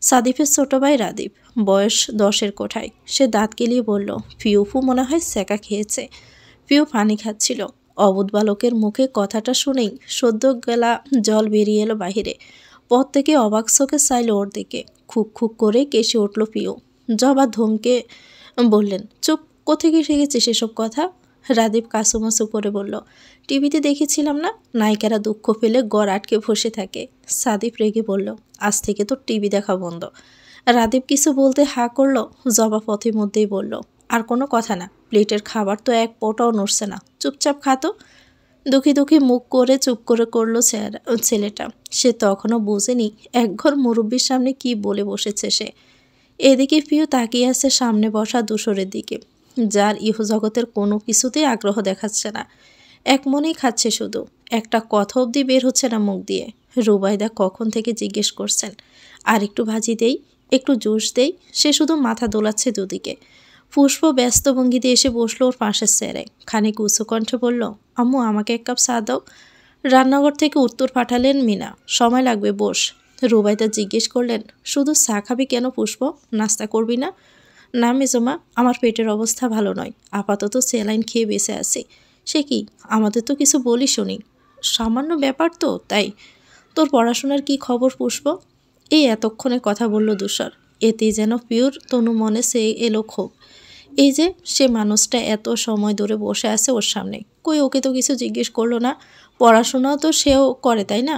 সাদিফের ছোট ভাই রাদীপ, বয়স 10-এর কোঠায়। সে দাঁত কেলিয়ে বলল, পিউফু মনে হয় সেকা খেয়েছে। পিউ পানি খাচ্ছিল। অবুধ বালকের মুখে কথাটা শুনেই সদ্য গেলা জল বেরিয়ে এলো বাহিরে। পথ থেকে অবাক চোখে চাইল ওর দিকে। খুক খুক করে কেসে উঠল পিউ। জবা ধমকে বললেন, চুপ, কোথেকে শিখেছিস এসব কথা? রাদীপ কাসুমাসু করে বলল, টিভিতে দেখেছিলাম না, নায়িকারা দুঃখ পেলে গড় আটকে বসে থাকে। সাদিপ রেগে বলল, আজ থেকে তোর টিভি দেখা বন্ধ। রাদীপ কিছু বলতে হা করল। জবা পথের মধ্যেই বলল, আর কোনো কথা না, প্লেটের খাবার তো এক পোটাও নড়ছে না, চুপচাপ খাতো। দুঃখী দুঃখী মুখ করে চুপ করে করলো ছেলেটা। সে তখনও বোঝেনি একঘর মুরব্বির সামনে কি বলে বসেছে সে। এদিকে প্রিয় তাকিয়ে আছে সামনে বসা ধূসরের দিকে, যার ইহজগতের কোনো কিছুতেই আগ্রহ দেখাচ্ছে না। এক মনেই খাচ্ছে শুধু, একটা কথা অবধি বের হচ্ছে না মুখ দিয়ে। রুবাইদা কখন থেকে জিজ্ঞেস করছেন, আর একটু ভাজি দেই, একটু জুস দেই? সে শুধু মাথা দোলাচ্ছে দুদিকে। পুষ্প ব্যস্ত ভঙ্গিতে এসে বসলো ওর পাশের চেয়ারে। খানিক উঁচু কণ্ঠে বলল, আম্মু আমাকে এক কাপ চা দাও। রান্নাঘর থেকে উত্তর পাঠালেন মিনা, সময় লাগবে, বস। রুবাইদা জিজ্ঞেস করলেন, শুধু চা খাবি কেন পুষ্প, নাস্তা করবি না? না মেজমা, আমার পেটের অবস্থা ভালো নয়, আপাতত স্যালাইন খেয়ে বেঁচে আছি। সে কি, আমাদের তো কিছু বলি শুনি। সামান্য ব্যাপার তো, তাই। তোর পড়াশোনার কি খবর পুষ্প? এই এতক্ষণে কথা বলল ধূসর। এতেই যেন পিওর তনু মনে সে এলো ক্ষোভ। এই যে সে মানুষটা এত সময় ধরে বসে আছে ওর সামনে, কই ওকে তো কিছু জিজ্ঞেস করলো না। পড়াশোনাও তো সেও করে, তাই না?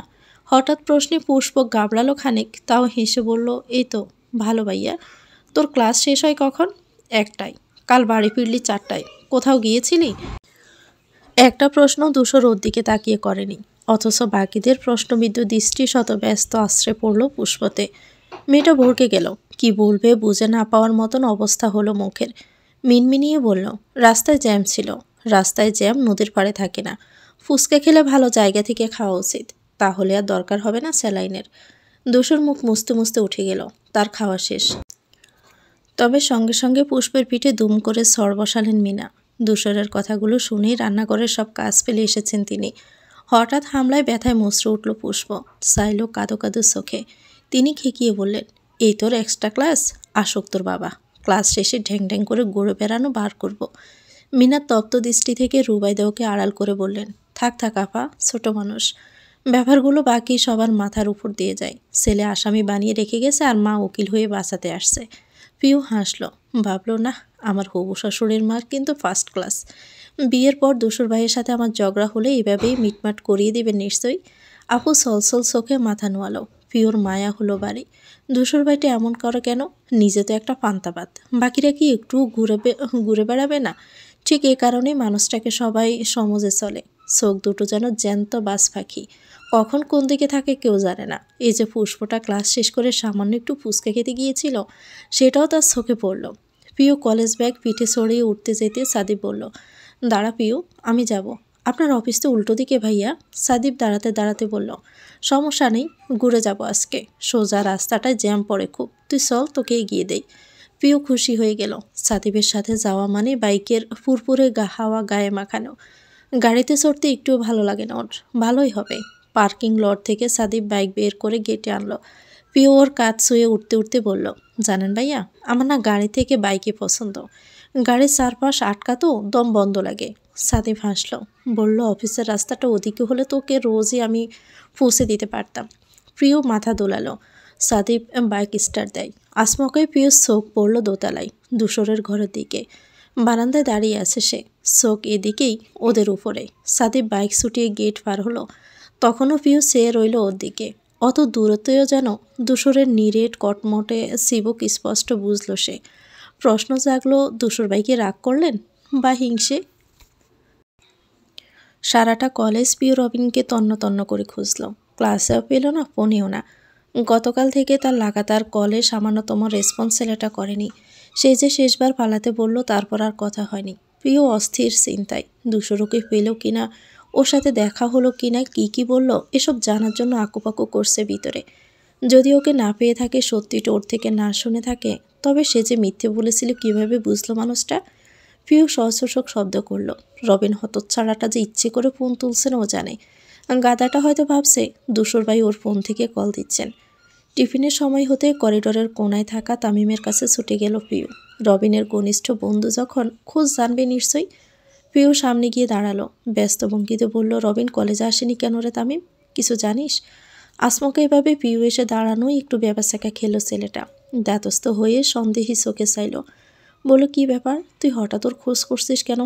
হঠাৎ প্রশ্নে পুষ্প গাবড়ালো খানিক, তাও হেসে বলল, এই তো ভালো ভাইয়া। তোর ক্লাস শেষ হয় কখন? 1টায়। কাল বাড়ি ফিরলি 4টায়। কোথাও গিয়েছিলি? একটা প্রশ্ন ধূসর ওর দিকে তাকিয়ে করেনি, অথচ বাকিদের প্রশ্নবিদ্ধ দৃষ্টি শত ব্যস্ত আশ্রে পড়ল পুষ্পতে। মেয়েটা ভরকে গেল, কি বলবে বুঝে না পাওয়ার মতন অবস্থা হলো মুখের। মিনমিনিয়ে বলল, রাস্তায় জ্যাম ছিল। রাস্তায় জ্যাম নদীর পাড়ে থাকে না। ফুচকা খেলে ভালো জায়গা থেকে খাওয়া উচিত, তাহলে আর দরকার হবে না স্যালাইনের। ধূসর মুখ মুছতে মুছতে উঠে গেল, তার খাওয়া শেষ। তবে সঙ্গে সঙ্গে পুষ্পের পিঠে দুম করে সর বসালেন মিনা। ধূসরের কথাগুলো শুনেই রান্নাঘরের সব কাজ ফেলে এসেছেন তিনি। হঠাৎ হামলায় ব্যথায় মুচড়ে উঠল পুষ্প, চাইল কাদো কাদো চোখে। তিনি খেকিয়ে বললেন, এই তোর এক্সট্রা ক্লাস? আসুক তোর বাবা, ক্লাস শেষে ঢ্যাং ঢ্যাং করে ঘুরে বেড়ানো বার করব। মিনার তপ্ত দৃষ্টি থেকে রুবাইদাওকে আড়াল করে বললেন, থাক থাক আপা, ছোট মানুষ। ব্যাপারগুলো বাকি সবার মাথার উপর দিয়ে যায়। ছেলে আসামি বানিয়ে রেখে গেছে আর মা উকিল হয়ে বাঁচাতে আসছে। পিউ হাসল, ভাবল, না, আমার হবু শ্বশুরের মার কিন্তু ফার্স্ট ক্লাস। বিয়ের পর ধূসর ভাইয়ের সাথে আমার ঝগড়া হলে এভাবেই মিটমাট করিয়ে দেবেন নিশ্চয়ই। আপু সলসল চোখে মাথা নোয়ালো। পিওর মায়া হলো বাড়ি। ধূসর ভাইটা এমন করে কেন? নিজে তো একটা পান্তাবাদ, বাকিরা কি একটু ঘুরে বেড়াবে না? ঠিক এ কারণেই মানুষটাকে সবাই সমাজে চলে। চোখ দুটো যেন জ্যান্ত বাস পাখি, কখন কোন দিকে থাকে কেউ জানে না। এই যে পুষ্পটা ক্লাস শেষ করে সামান্য একটু ফুচকা খেতে গিয়েছিল, সেটাও তার চোখে পড়ল। পিউ কলেজ ব্যাগ পিঠে ছড়িয়ে উঠতে যেতে সাদিপ বলল, দাঁড়া পিউ, আমি যাব। আপনার অফিস তো উল্টো দিকে ভাইয়া। সাদিপ দাঁড়াতে দাঁড়াতে বলল, সমস্যা নেই, ঘুরে যাব আজকে। সোজা রাস্তাটায় জ্যাম পড়ে খুব, তুই চল, তোকে এগিয়ে দেই। পিউ খুশি হয়ে গেল। সাদিপের সাথে যাওয়া মানে বাইকের ফুরফুরে হাওয়া গায়ে মাখানো। গাড়িতে চড়তে একটুও ভালো লাগে না ওর। ভালোই হবে। পার্কিং লট থেকে সাদিপ বাইক বের করে গেটে আনলো। পিউ ওর কাজ শুয়ে উঠতে উঠতে বলল, জানেন ভাইয়া, আমার না গাড়ি থেকে বাইকে পছন্দ। গাড়ির চারপাশ আটকা তো, দম বন্ধ লাগে। সাদিপ হাসল, বলল, অফিসের রাস্তাটা ওদিকে হলে তোকে রোজই আমি পৌঁছে দিতে পারতাম। প্রিয় মাথা দোলালো। সাদীপ বাইক স্টার্ট দেয়। আসমকাই পিয়ুষ চোখ পড়ল দোতলায়, ধূসরের ঘরের দিকে। বারান্দায় দাঁড়িয়ে আছে সে, চোখ এদিকেই, ওদের উপরে। সাদীপ বাইক ছুটিয়ে গেট পার হলো, তখনও পিয়ুষ চেয়ে রইল ওর দিকে। অত দূরত্বেও যেন ধূসরের নিরেট কটমটে চিবুক স্পষ্ট বুঝল সে। প্রশ্ন জাগলো, ধূসর ভাইকে রাগ করলেন বা হিংসে? সারাটা কলেজ পিউ রবিনকে তন্ন তন্ন করে খুঁজল, ক্লাসেও পেল না, ফোনেও না। গতকাল থেকে তার লাগাতার কলে সামান্যতম রেসপন্স ছেলেটা করেনি। সে যে শেষবার পালাতে বলল, তারপর আর কথা হয়নি। প্রিয় অস্থির চিন্তায়, ধূসরকে পেল কিনা, ওর সাথে দেখা হলো কিনা, কি বলল, এসব জানার জন্য আকুপাকু করছে ভিতরে। যদি ওকে না পেয়ে থাকে, সত্যিটা ওর থেকে না শুনে থাকে, তবে সে যে মিথ্যে বলেছিল কিভাবে বুঝলো মানুষটা? প্রিয় সহস্রশোক শব্দ করল। রবিন হতচ্ছাড়াটা যে ইচ্ছে করে ফোন তুলছে না ও জানে। গাদাটা হয়তো ভাবছে ধূসর ভাই ওর ফোন থেকে কল দিচ্ছেন। টিফিনের সময় হতে করিডোরের কোনায় থাকা তামিমের কাছে ছুটে গেল পিউ। রবিনের ঘনিষ্ঠ বন্ধু যখন, খোঁজ জানবে নিশ্চয়ই। পিউ সামনে গিয়ে দাঁড়ালো, ব্যস্ত ভঙ্গিতে বলল, রবিন কলেজে আসেনি কেন রে তামিম? কিছু জানিস? আসমকা এভাবে পিউ এসে দাঁড়ানোই একটু ব্যাপাসাকা খেলো ছেলেটা। দাতস্থ হয়ে সন্দেহী চোখে চাইল। বলল, কি ব্যাপার, তুই হঠাৎ ওর খোঁজ করছিস কেন?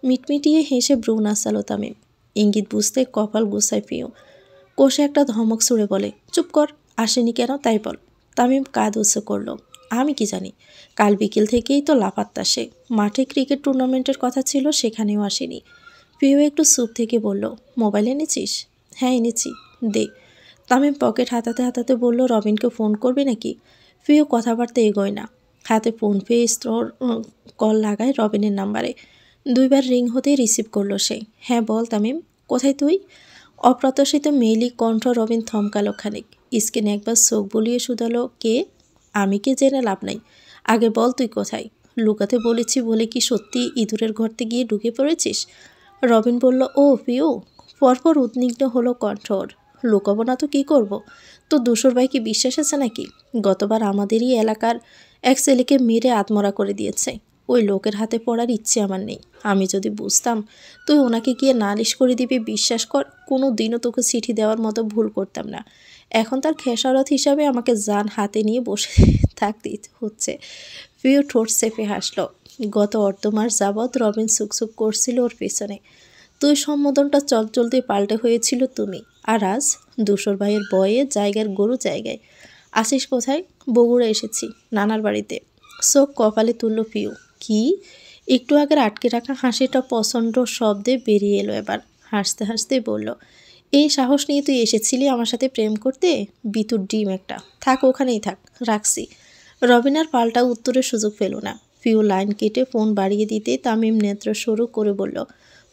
মিটমিটিয়ে হেসে ব্রু নাচালো তামিম। ইঙ্গিত বুঝতে কপাল গুছায় পিউ। কোষে একটা ধমক ছুড়ে বলে, চুপ কর, আসেনি কেন তাই বল। তামিম কাঁধ উঁচু করল, আমি কি জানি, কাল বিকেল থেকেই তো লাপাত্তা সে। মাঠে ক্রিকেট টুর্নামেন্টের কথা ছিল, সেখানেও আসেনি। পিউ একটু চুপ থেকে বলল, মোবাইল এনেছিস? হ্যাঁ এনেছি, দে। তামিম পকেট হাতাতে হাতাতে বলল, রবিনকে ফোন করবি নাকি? পিউ কথাবার্তা এগোয় না। হাতে ফোন পেয়ে স্টোর কল লাগায় রবিনের নাম্বারে। 2 বার রিং হতেই রিসিভ করলো সে। হ্যাঁ বল তামিম, কোথায় তুই? অপ্রত্যাশিত মেইলি কণ্ঠ রবিন থমকালো খানিক। স্ক্রিনে একবার চোখ বলিয়ে শুধালো, কে? আমি কে জেনে লাভ নাই, আগে বল তুই কোথায়? লুকাতে বলেছি বলে কি সত্যি ইঁদুরের ঘরতে গিয়ে ঢুকে পড়েছিস? রবিন বলল, ও পিউ। পরপর উদ্বিগ্ন হলো কণ্ঠ ওর। লুকাবো না তো কী করব? তো ধূসর ভাই কি বিশ্বাস আছে নাকি? গতবার আমাদেরই এলাকার এক ছেলেকে মেরে আত্মরা করে দিয়েছে। ওই লোকের হাতে পড়ার ইচ্ছে আমার নেই। আমি যদি বুঝতাম তুই ওনাকে গিয়ে নালিশ করে দিবি, বিশ্বাস কর কোনো দিনও তোকে চিঠি দেওয়ার মতো ভুল করতাম না। এখন তার খেসারত হিসাবে আমাকে জান হাতে নিয়ে বসে থাকতে হচ্ছে। প্রিয় ঠোঁট চেপে হাসলো। গত অর্ধমাস যাবৎ রবিন সুকসুক করছিল ওর পেছনে। তুই সম্বোধনটা চলচলতে পাল্টে হয়েছিল তুমি। আর আজ ধূসর ভাইয়ের বয়ে জায়গার গরু জায়গায়। আসিস কোথায়? বগুড়া এসেছি, নানার বাড়িতে। চোখ কপালে তুলল পিউ। কি? একটু আগের আটকে রাখা হাসিটা প্রচণ্ড শব্দে বেরিয়ে এলো এবার। হাসতে হাসতে বলল, এই সাহস নিয়ে তুই এসেছিলি আমার সাথে প্রেম করতে? বিতুর ডিম একটা, থাক ওখানেই থাক, রাখছি। রবিনার পাল্টা উত্তরের সুযোগ পেল না। পিউ লাইন কেটে ফোন বাড়িয়ে দিতে তামিম নেত্র সরু করে বলল,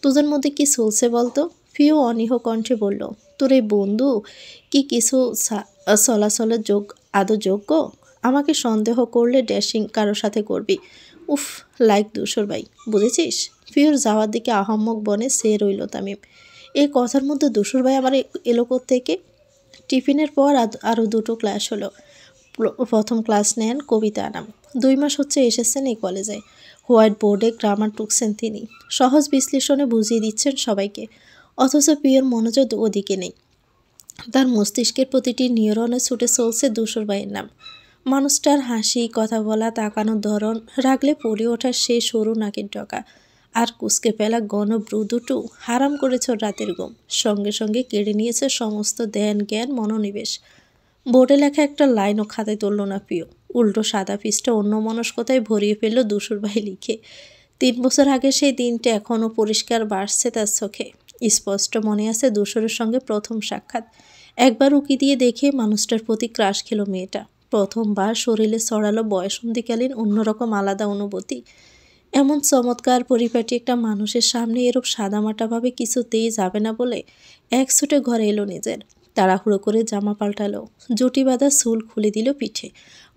তোদের মধ্যে কি চলছে বলতো? পিউ অনীহ কণ্ঠে বলল, তোর এই বন্ধু কি কিছু চলাচলের আদৌ যোগ্য? আমাকে সন্দেহ করলে ড্যাশিং কারোর সাথে করবি। উফ, লাইক ধূসর ভাই, বুঝেছিস? পিউর যাওয়ার দিকে আহম্মক বনে সে রইল তামিম। এই কথার মধ্যে ধূসর ভাই আবার এলো থেকে। টিফিনের পর আরও 2টো ক্লাস হলো। প্রথম ক্লাস নেন কবিতা আনাম। 2 মাস হচ্ছে এসেছেন এই কলেজে। হোয়াইট বোর্ডে গ্রামার টুকছেন তিনি, সহজ বিশ্লেষণে বুঝিয়ে দিচ্ছেন সবাইকে। অথচ পিওর মনোযোগ ওদিকে নেই। তার মস্তিষ্কের প্রতিটি নিউরনে ছুটে চলছে ধূসর ভাইয়ের নাম। মানুষটার হাসি, কথা বলা, তাকানোর ধরন, রাগলে পড়ে ওঠার সেই সরু নাকের ডগা, আর কুচকে ফেলা ঘন ব্রু দুটো হারাম করেছ রাতের ঘুম। সঙ্গে সঙ্গে কেড়ে নিয়েছে সমস্ত ধ্যান জ্ঞান মনোনিবেশ। বোর্ডে লেখা একটা লাইনও খাতায় তুলল না প্রিয়। উল্টো সাদা পৃষ্ঠা অন্য মনস্কতায় ভরিয়ে ফেলল ধূসর ভাই লিখে। 3 বছর আগে সেই দিনটা এখনও পরিষ্কার ভাসছে তার চোখে। স্পষ্ট মনে আছে ধূসরের সঙ্গে প্রথম সাক্ষাৎ। একবার উকি দিয়ে দেখে মানুষটার প্রতি ক্রাশ খেলো মেয়েটা। প্রথমবার শরীরে ছড়ালো বয়সন্ধিকালীন অন্যরকম আলাদা অনুভূতি। এমন চমৎকার পরিপাটি একটা মানুষের সামনে এরূপ সাদামাটাভাবে কিছুতেই যাবে না বলে এক ছুটে ঘরে এলো নিজের। তাড়াহুড়ো করে জামা পাল্টালো, জুটি বাঁধা চুল খুলে দিল পিঠে,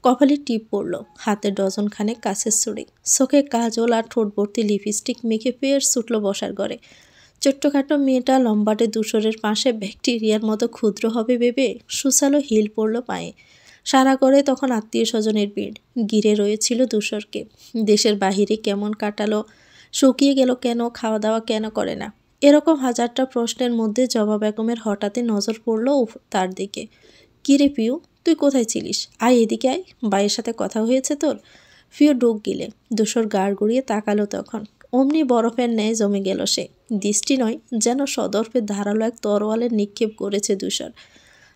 কপালে টিপ পড়ল, হাতে ডজন খানেক কাছের ছুরি, চোখে কাজল আর ঠোঁট ভর্তি লিপস্টিক মেখে ফের ছুটল বসার ঘরে। ছোট্টখাটো মেয়েটা লম্বাটে ধূসরের পাশে ব্যাকটেরিয়ার মতো ক্ষুদ্র হবে ভেবে সুসালো হিল পড়ল পায়ে। সারা ঘরে তখন আত্মীয় স্বজনের ভিড় ঘিরে রয়েছিল ধূসরকে। দেশের বাহিরে কেমন কাটালো, শুকিয়ে গেল কেন, খাওয়া দাওয়া কেন করে না, এরকম হাজারটা প্রশ্নের মধ্যে জবা বেগমের হঠাৎই নজর পড়ল তার দিকে। কিরে পিউ, তুই কোথায় ছিলিস? আয় এদিকে আয়, ভাইয়ের সাথে কথা হয়েছে তোর? ফিও ডুক গিলে দোসর গাড় গড়িয়ে তাকালো তখন। অমনি বরফের ন্যায় জমে গেল সে। দৃষ্টি নয়, যেন সদর্পে ধারালো এক তরোয়ালের নিক্ষেপ করেছে দূষর,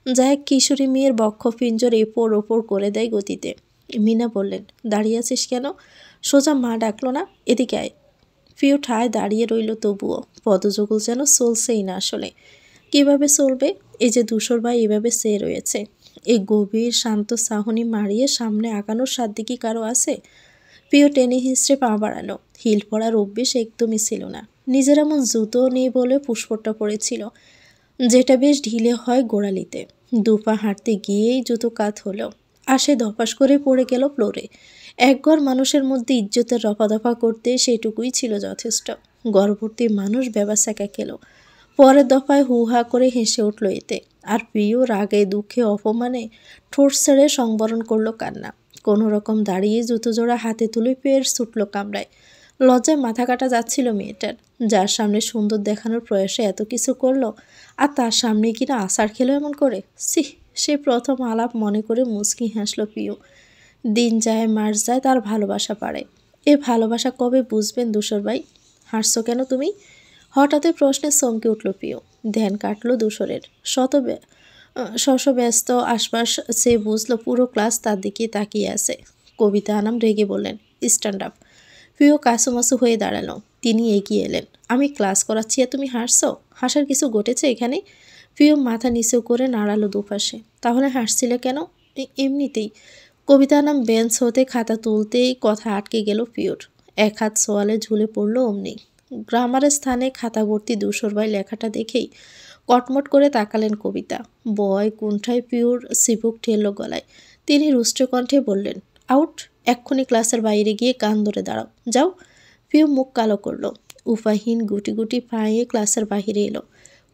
যা এক কিশোরী মেয়ের বক্ষপিঞ্জর এপর ওপর করে দেয় গতিতে। মিনা বললেন, দাঁড়িয়ে আছিস কেন? সোজা মা ডাকলো না? এদিকে আয়। ফিও ঠায় দাঁড়িয়ে রইল তবুও। পদযোগল যেন চলছেই না আসলে। কিভাবে চলবে? এই যে ধূসর ভাই এভাবে চেয়ে রয়েছে। এই গভীর শান্ত চাহনি মারিয়ে সামনে আগানোর সাধ্য কি কারো আছে? প্রিয় টেনে হিঁচড়ে পা বাড়ালো। হিল পরার অভ্যেস একদমই ছিল না। নিজের এমন জুতো নেই বলে পুষ্পটা পড়েছিল, যেটা বেশ ঢিলে হয় গোড়ালিতে। দুপা হাঁটতে গিয়েই জুতো কাত হলো, আর সে ধপাস করে পড়ে গেল ফ্লোরে। একঘর মানুষের মধ্যে ইজ্জতের রফাদফা করতে সেটুকুই ছিল যথেষ্ট। গর্ভবতী মানুষ ব্যবসাকা খেল। পরের দফায় হু হা করে হেসে উঠল এতে। আর প্রিয় রাগে দুঃখে অপমানে ঠোঁট ছেড়ে সংবরণ করলো কান্না। কোনো রকম দাঁড়িয়ে জুতো জোড়া হাতে তুলে পেট ছুটল কামড়ায়। লজ্জায় মাথা কাটা যাচ্ছিল মেয়েটার, যার সামনে সুন্দর দেখানোর প্রয়াসে এত কিছু করলো, আর তার সামনে কিনা আছাড় খেলো এমন করে। সে প্রথম আলাপ মনে করে মুচকি হাসল প্রিয়। দিন যায় মাস যায়, তার ভালোবাসা বাড়ে। এ ভালোবাসা কবে বুঝবেন ধূসর ভাই? হাসছো কেন তুমি? হঠাৎই প্রশ্নে চমকে উঠল প্রিয়। ধ্যান কাটল ধূসরের। শশব্যস্ত আশপাশ সে বুঝল পুরো ক্লাস তার দিকে তাকিয়ে আছে। কবিতা আনাম রেগে বললেন, স্ট্যান্ড আপ। প্রিয় কাসুমাসু হয়ে দাঁড়ালো। তিনি এগিয়ে এলেন। আমি ক্লাস করাচ্ছি আর তুমি হাসছো? হাসার কিছু ঘটেছে এখানে? প্রিয় মাথা নিচু করে নাড়ালো দুপাশে। তাহলে হাসছিলে কেন? এমনিতেই। কবিতা নাম বেঞ্চ হতে খাতা তুলতেই কথা আটকে গেল প্রিয়র। এক হাত সোয়ালে ঝুলে পড়ল অমনি। গ্রামারের স্থানে খাতা ভর্তি ধূসর ভাই লেখাটা দেখেই কটমট করে তাকালেন কবিতা। বয় কুণ্ঠায় প্রিয়র সিবুক ঠেলল গলায়। তিনি রুষ্ট কণ্ঠে বললেন, আউট! এক্ষুনি ক্লাসের বাইরে গিয়ে কান ধরে দাঁড়াও, যাও। প্রিয় মুখ কালো করলো। উপায়হীন গুটি গুটি পায়ে ক্লাসের বাহিরে এলো।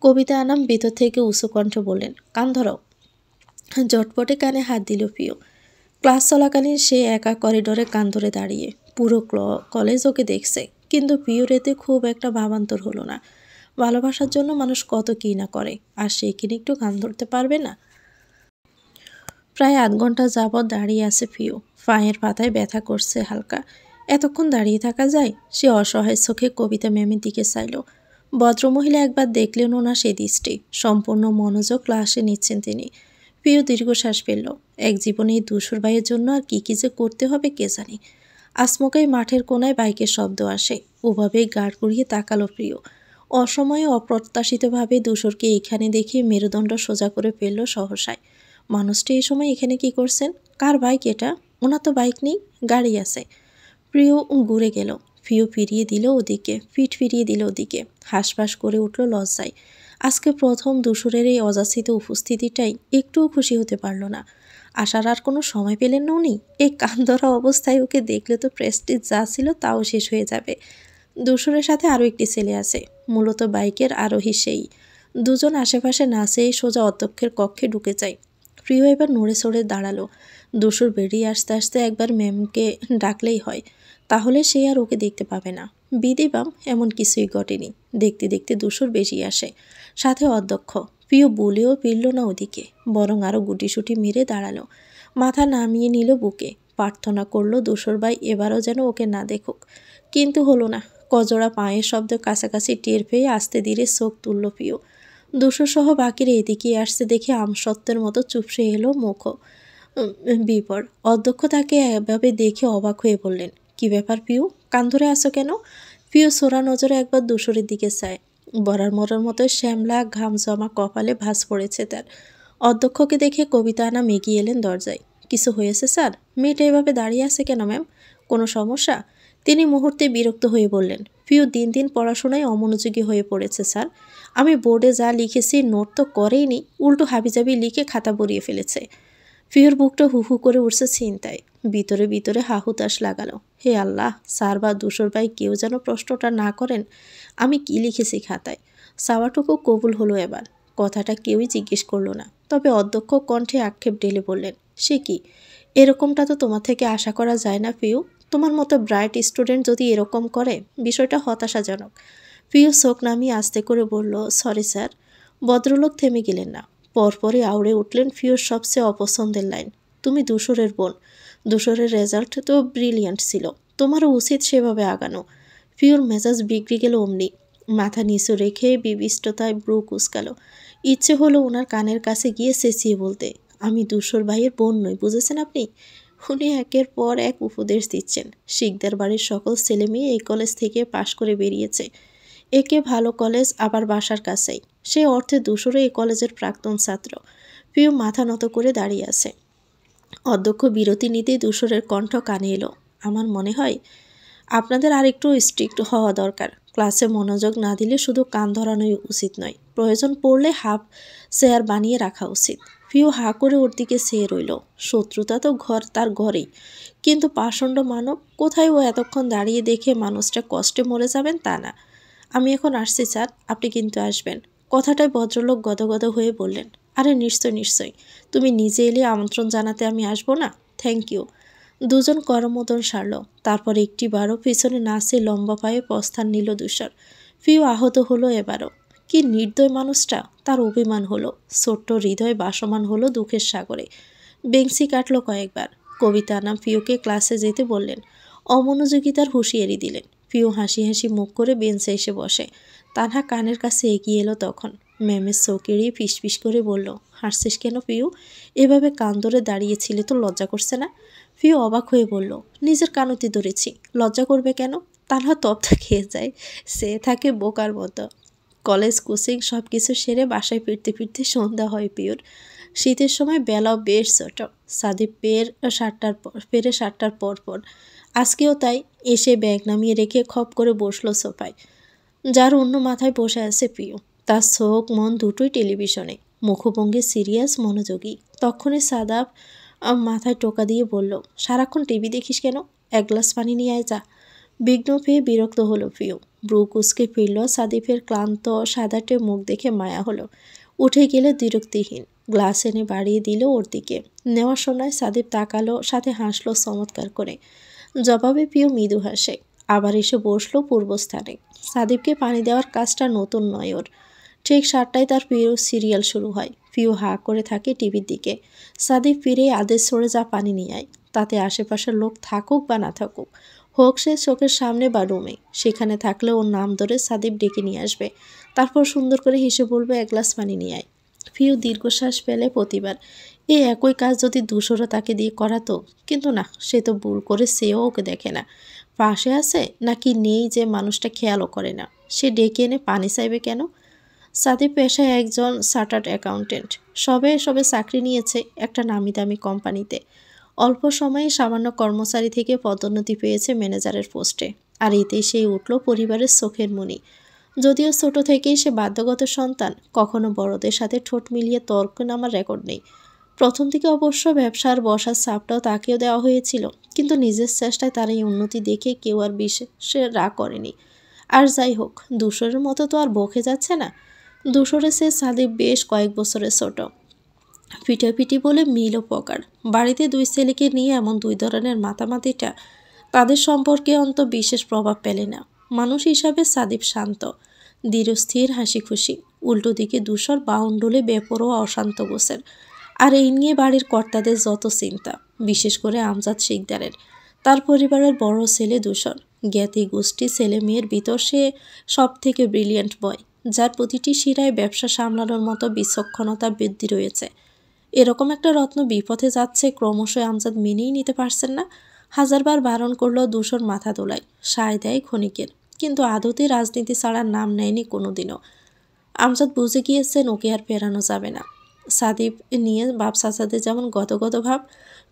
কবিতা আনাম ভেতর থেকে উঁচু কণ্ঠে বললেন, কান ধরাও। জটপটে কানে হাত দিল প্রিয়। ক্লাস চলাকালীন সে একা করিডোরে কান ধরে দাঁড়িয়ে। পুরো কলেজ ওকে দেখছে, কিন্তু প্রিয়র এতে খুব একটা ভাবান্তর হলো না। ভালোবাসার জন্য মানুষ কত কী না করে, আর সে কিনে একটু কান ধরতে পারবে না? প্রায় আধ ঘন্টা যাবৎ দাঁড়িয়ে আছে প্রিয়। পায়ের পাতায় ব্যথা করছে হালকা। এতক্ষণ দাঁড়িয়ে থাকা যায়? সে অসহায় চোখে কবিতা ম্যামের দিকে চাইল। ভদ্রমহিলা একবার দেখলেনও না সে দৃষ্টি। সম্পূর্ণ মনোযোগ ক্লাসে নিচ্ছেন তিনি। প্রিয় দীর্ঘশ্বাস ফেলল। এক জীবনে এই ধূসর ভাইয়ের জন্য আর কি যে করতে হবে কে জানে। আচমকাই মাঠের কোনায় বাইকের শব্দ আসে। ওভাবেই গাড় ঘুরিয়ে তাকালো প্রিয়। অসময়ে অপ্রত্যাশিতভাবে ধূসরকে এখানে দেখে মেরুদণ্ড সোজা করে ফেলল সহসায়। মানুষটি এই সময় এখানে কি করছেন? কার বাইক এটা? ওনার তো বাইক নেই, গাড়ি আছে। প্রিয় ঘুরে গেল। ফিরিয়ে ফিরিয়ে দিল ওদিকে। হাঁসফাঁস করে উঠল লজ্জায়। আজকে প্রথম ধূসরের এই অযাচিত উপস্থিতিটাই একটুও খুশি হতে পারল না। আসার আর কোনো সময় পেলেন না উনি? এই কান ধরা অবস্থায় ওকে দেখলে তো প্রেস্টিজ যা ছিল তাও শেষ হয়ে যাবে। ধূসরের সাথে আরও একটি ছেলে আছে, মূলত বাইকের আরোহী সেই। দুজন আশেপাশে না চেয়ে সোজা অধ্যক্ষের কক্ষে ঢুকে যায়। প্রিয় এবার নড়ে সড়ে দাঁড়ালো। ধূসর বেরিয়ে আসতে আসতে একবার ম্যামকে ডাকলেই হয়, তাহলে সে আর ওকে দেখতে পাবে না। বিধিবাম এমন কিছুই ঘটেনি। দেখতে দেখতে ধূসর বেরিয়ে আসে, সাথে অধ্যক্ষ। প্রিয় বলেও ফিরল না ওদিকে, বরং আরও গুটিসুটি মেরে দাঁড়ালো। মাথা নামিয়ে নিল বুকে। প্রার্থনা করলো ধূসর ভাই এবারও যেন ওকে না দেখুক, কিন্তু হলো না। কজোড়া পায়ের শব্দ কাছাকাছি টের পেয়ে আস্তে ধীরে চোখ তুলল প্রিয়। দুশোসহ বাকিরা এদিকে আসছে দেখে আমসত্ত্বের মতো চুপসে এলো মুখও বিপর। অধ্যক্ষ তাকে এভাবে দেখে অবাক হয়ে বললেন, কি ব্যাপার পিউ, কান ধরে আসো কেন? পিউ সোরা নজরে একবার ধূসরের দিকে চায়। বরার মরার মতো শ্যামলা ঘাম জমা কপালে ভাঁজ পড়েছে তার। অধ্যক্ষকে দেখে কবিতা আনাম এগিয়ে এলেন দরজায়। কিছু হয়েছে স্যার? মেয়েটা এভাবে দাঁড়িয়ে আছে কেন ম্যাম? কোনো সমস্যা? তিনি মুহূর্তে বিরক্ত হয়ে বললেন, পিউ দিন দিন পড়াশোনায় অমনোযোগী হয়ে পড়েছে স্যার। আমি বোর্ডে যা লিখেছি নোট তো করেইনি, উল্টো হাবিজাবি লিখে খাতা ভরিয়ে ফেলেছে। পিউর বুকটা হু হু করে উঠছে চিন্তায়। ভিতরে ভিতরে হাহুতাশ লাগালো। হে আল্লাহ, স্যার বা ধূসর ভাই কেউ যেন প্রশ্নটা না করেন আমি কি লিখেছি খাতায়। চাওয়াটুকু কবুল হলো এবার। কথাটা কেউই জিজ্ঞেস করলো না, তবে অধ্যক্ষ কণ্ঠে আক্ষেপ ঢেলে বললেন, সে কি? এরকমটা তো তোমার থেকে আশা করা যায় না পিউ। তোমার মতো ব্রাইট স্টুডেন্ট যদি এরকম করে, বিষয়টা হতাশাজনক। প্রিয় চোখ নামিয়ে আস্তে করে বলল, সরি স্যার। ভদ্রলোক থেমে গেলেন না। পরপরই আউড়ে উঠলেন ফিওর সবচেয়ে অপছন্দের লাইন, তুমি ধূসরের বোন, ধূসরের রেজাল্ট তো ব্রিলিয়ান্ট ছিল, তোমারও উচিত সেভাবে আগানো। ফিওর মেজাজ বিগড়ে গেল অমনি, মাথা নিচু রেখে বিবিষ্টতায় ব্রু কুচকাল। ইচ্ছে হলো ওনার কানের কাছে গিয়ে চেঁচিয়ে বলতে, আমি ধূসর ভাইয়ের বোন নই, বুঝেছেন আপনি? উনি একের পর এক উপদেশ দিচ্ছেন। শিকদার বাড়ির সকল ছেলে মেয়ে এই কলেজ থেকে পাশ করে বেরিয়েছে, একে ভালো কলেজ আবার বাসার কাছেই, সে অর্থে ধূসরও এই কলেজের প্রাক্তন ছাত্র। প্রিয় মাথা নত করে দাঁড়িয়ে আছে। অধ্যক্ষ বিরতি নিতেই ধূসরের কণ্ঠ কানে এলো, আমার মনে হয় আপনাদের আরেকটু স্ট্রিক্ট হওয়া দরকার। ক্লাসে মনোযোগ না দিলে শুধু কান ধরানোই উচিত নয়, প্রয়োজন পড়লে হাফ চেয়ার বানিয়ে রাখা উচিত। প্রিয় হা করে ওর দিকে চেয়ে রইল। শত্রুতা তো তার ঘরেই, কিন্তু পাষণ্ড মানব কোথায় ও এতক্ষণ দাঁড়িয়ে দেখে মানুষটা কষ্টে মরে যাবেন তা না। আমি এখন আসছি স্যার, আপনি কিন্তু আসবেন। কথাটায় ভদ্রলোক গদগদ হয়ে বললেন, আরে নিশ্চয় নিশ্চয়, তুমি নিজে এলে আমন্ত্রণ জানাতে আমি আসবো না? Thank you. দুজন করমোদন সারল, তারপর একটিবারও পিছনে না সে লম্বা পায়ে প্রস্থান নিল ধূসর। ফিউ আহত হলো এবারও। কি নির্দয় মানুষটা, তার অভিমান হলো, ছোট্ট হৃদয় বাসমান হলো দুঃখের সাগরে। বেংসি কাটল কয়েকবার। কবিতা আনাম ফিউকে ক্লাসে যেতে বললেন, অমনোযোগিতার হুঁশিয়ারি দিলেন। ফিউ হাসি হাসি মুখ করে বেঞ্চে এসে বসে। তানহা কানের কাছে এগিয়ে এলো তখন। ম্যামের চোখ এড়িয়ে ফিসফিস করে বলল, হাসছিস কেন ফিউ? এভাবে কান ধরে দাঁড়িয়েছিলে তো লজ্জা করছে না? ফিউ অবাক হয়ে বলল, নিজের কানতি ধরেছি, লজ্জা করবে কেন? তানহা তপ্ত খেয়ে যায়, সে থাকে বোকার মতো। কলেজ কোচিং সব কিছু সেরে বাসায় ফিরতে ফিরতে সন্ধ্যা হয় পিওর। শীতের সময় বেলাও বেশ ছোট। সাদিপ পেরে 7টার পর আজকেও তাই এসে ব্যাগ নামিয়ে রেখে খপ করে বসলো সোফায়। যার অন্য মাথায় বসে আছে প্রিয়, তার চোখ মন দুটোই টেলিভিশনে, মুখভঙ্গি সিরিয়াস মনোযোগী। তখনই সাদাব মাথায় টোকা দিয়ে বলল, সারাক্ষণ টিভি দেখিস কেন? এক গ্লাস পানি নিয়ে আয় যা। বিঘ্ন পেয়ে বিরক্ত হলো প্রিয়। ব্রু কুচকে ফিরল। সাদিফের ক্লান্ত সাদাটে মুখ দেখে মায়া হলো। উঠে গেলে বিরক্তিহীন গ্লাস এনে বাড়িয়ে দিল ওর দিকে। নেওয়ার সময় সাদিফ তাকালো, সাথে হাসলো চমৎকার করে। জবাবে প্রিয় মৃদু হাসে। আবার এসে বসলো পূর্বস্থানে। সাদিফকে পানি দেওয়ার কাজটা নতুন নয় ওর। ঠিক 7টায় তার প্রিয় সিরিয়াল শুরু হয়। প্রিয় হা করে থাকে টিভির দিকে। সাদিফ ফিরে আদেশ ছড়ে যা পানি নিয়ে আয়। তাতে আশেপাশের লোক থাকুক বা না থাকুক, হোক সে চোখের সামনে বা রুমে, সেখানে থাকলে ওর নাম ধরে সাদিপ ডেকে নিয়ে আসবে। তারপর সুন্দর করে হেসে বলবে, এক গ্লাস পানি নিয়ে আয়। প্রিয় দীর্ঘশ্বাস পেলে প্রতিবার। এই একই কাজ যদি ধূসরও তাকে দিয়ে করাতো, কিন্তু না, সে তো ভুল করে, সেও ওকে দেখে না। পাশে আছে নাকি নেই যে মানুষটা খেয়ালও করে না। সে ডেকে এনে পানি চাইবে কেন? সাদিপ পেশায় একজন চার্টার্ড অ্যাকাউন্টেন্ট, সবে চাকরি নিয়েছে একটা নামি দামি কোম্পানিতে। অল্প সময়ে সামান্য কর্মচারী থেকে পদোন্নতি পেয়েছে ম্যানেজারের পোস্টে। আর এতেই সেই উঠল পরিবারের চোখের মণি। যদিও ছোট থেকেই সে বাধ্যগত সন্তান, কখনো বড়দের সাথে ঠোঁট মিলিয়ে তর্ক নামার রেকর্ড নেই। প্রথম দিকে অবশ্য ব্যবসার বসার চাপটাও তাকেও দেওয়া হয়েছিল, কিন্তু নিজের চেষ্টায় তার এই উন্নতি দেখে কেউ আর বিশেষে রাগ করেনি। আর যাই হোক, ধূসরের মতো তো আর বকে যাচ্ছে না। ধূসরের সে সাদিপ বেশ কয়েক বছরের ছোট। পিটাপিটি বলে মিল ও পকার। বাড়িতে দুই ছেলেকে নিয়ে এমন দুই ধরনের মাতামাতিটা তাদের সম্পর্কে বিশেষ প্রভাব পেলে না। মানুষ হিসাবে সাদিপ শান্ত, দৃঢ়স্থির, হাসি খুশি। উল্টো দিকে ধূসর বাউন্ডুলে বেপরোয়া অশান্ত গোছের। আর এই নিয়ে বাড়ির কর্তাদের যত চিন্তা, বিশেষ করে আমজাদ শিকদারের। তার পরিবারের বড় ছেলে ধূসর, জ্ঞাতি গোষ্ঠী ছেলে মেয়ের ভিতর সে সব থেকে ব্রিলিয়ান্ট বয়, যার প্রতিটি শিরায় ব্যবসা সামলানোর মতো বিচক্ষণতা বৃদ্ধি রয়েছে। এরকম একটা রত্ন বিপথে যাচ্ছে ক্রমশ আমজাদ মেনেই নিতে পারছেন না। হাজারবার বারণ করলেও ধূসর মাথা দোলায়, সায় দেয় ক্ষণিকের, কিন্তু আদতে রাজনীতি ছাড়ার নাম নেয়নি কোনোদিনও। আমজাদ বুঝে গিয়েছেন ওকে আর ফেরানো যাবে না। সাদিপ নিয়ে বাপ চাচাদের যেমন গদগদ ভাব,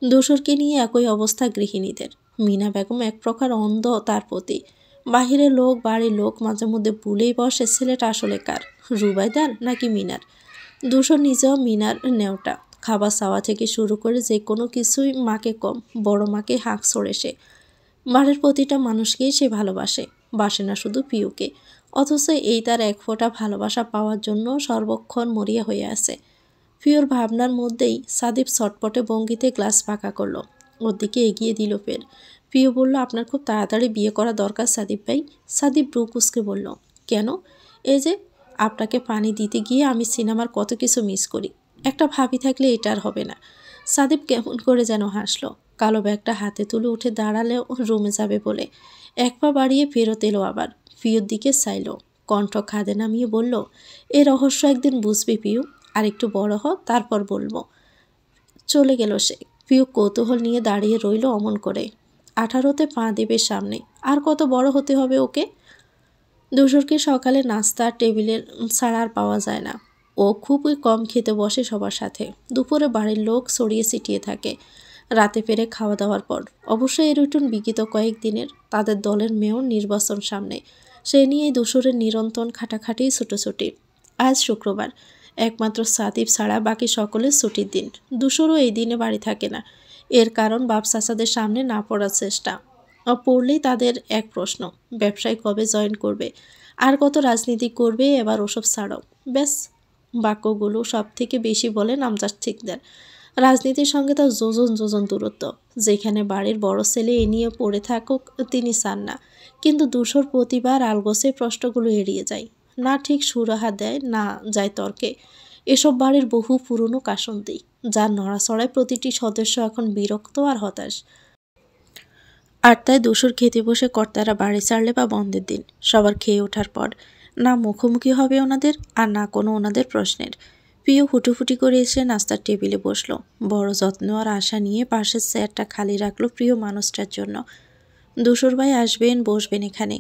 ধূসরকে নিয়ে একই অবস্থা গৃহিণীদের। মিনা বেগম এক প্রকার অন্ধ তার প্রতি। বাহিরের লোক বাড়ির লোক মাঝে মধ্যে ভুলেই বসে ছেলেটা আসলে কার, রুবাইদার নাকি মিনার। ধূসর নিজেও মিনার নেওটা। খাবার চাওয়া থেকে শুরু করে যে কোনো কিছুই মাকে কম, বড় মাকে হাঁক ছড়ে সে। বাড়ির প্রতিটা মানুষকেই সে ভালোবাসে, বাসে না শুধু পিউকে। অথচ এই তার এক ফোঁটা ভালোবাসা পাওয়ার জন্য সর্বক্ষণ মরিয়া হয়ে আছে। পিউর ভাবনার মধ্যেই সাদিপ ছটপটে ভঙ্গিতে গ্লাস পাকা করলো, ওর দিকে এগিয়ে দিল ফের। পিউ বলল, আপনার খুব তাড়াতাড়ি বিয়ে করা দরকার সাদিপ ভাই। সাদিপ ব্রুকুসকে বলল, কেন? এই যে আপনাকে পানি দিতে গিয়ে আমি সিনেমার কত কিছু মিস করি। একটা ভাবি থাকলে এটা আর হবে না। সাদীপ কেমন করে যেন হাসলো। কালো ব্যাগটা হাতে তুলে উঠে দাঁড়ালেও রুমে যাবে বলে এক পা বাড়িয়ে ফেরত এলো আবার। পিউর দিকে চাইল, কণ্ঠ খাদে নামিয়ে বলল, এ রহস্য একদিন বুঝবি পিউ, আর একটু বড় হ, তারপর বলবো। চলে গেল সে। পিউ কৌতূহল নিয়ে দাঁড়িয়ে রইল অমন করে। 18তে পা দেবে সামনে, আর কত বড় হতে হবে ওকে। দুশোরকে সকালে নাস্তার টেবিলের ছাড়া আর পাওয়া যায় না। ও খুবই কম খেতে বসে সবার সাথে। দুপুরে বাড়ির লোক ছড়িয়ে ছিটিয়ে থাকে। রাতে ফেরে খাওয়া দাওয়ার পর। অবশ্য এই রুটিন বিগত কয়েকদিনের। তাদের দলের মেয়র নির্বাচন সামনে, সে নিয়েই দুশোরের নিরন্তর খাটাখাটি ছুটোছুটি। আজ শুক্রবার, একমাত্র সাদিব ছাড়া বাকি সকলের ছুটির দিন। দুশোরও এই দিনে বাড়ি থাকে না। এর কারণ বাপ চাচাদের সামনে না পড়ার চেষ্টা। পড়লেই তাদের এক প্রশ্ন, ব্যবসায় কবে জয়েন করবে, আর কত রাজনীতি করবে, এবার ওসব ছাড়ো। ব্যাস, বাক্যগুলো সব থেকে বেশি বলে নামজাদ ঠিকদার। রাজনীতির সঙ্গে তার যোজন যোজন দূরত্ব। যেখানে বাড়ির বড় ছেলে এ নিয়ে পড়ে থাকুক তিনি চান না, কিন্তু দুশোর প্রতিবার আলগোছে প্রশ্নগুলো এড়িয়ে যায়। না ঠিক সুরাহা দেয়, না যায় তর্কে। এসব বাড়ির বহু পুরনো কাসন্দি, যার নড়াচড়ায় প্রতিটি সদস্য এখন বিরক্ত আর হতাশ। আর তাই দুশোর খেতে বসে কর্তারা বাড়ি ছাড়লে বা বন্ধের দিন সবার খেয়ে ওঠার পর না মুখোমুখি হবে ওনাদের, আর না কোনো ওনাদের প্রশ্নের। প্রিয় হুটোফুটি করে এসে নাস্তার টেবিলে বসলো। বড় যত্ন আর আশা নিয়ে পাশের চেয়ারটা খালি রাখলো প্রিয় মানুষটার জন্য। দুশোর ভাই আসবেন, বসবেন এখানে।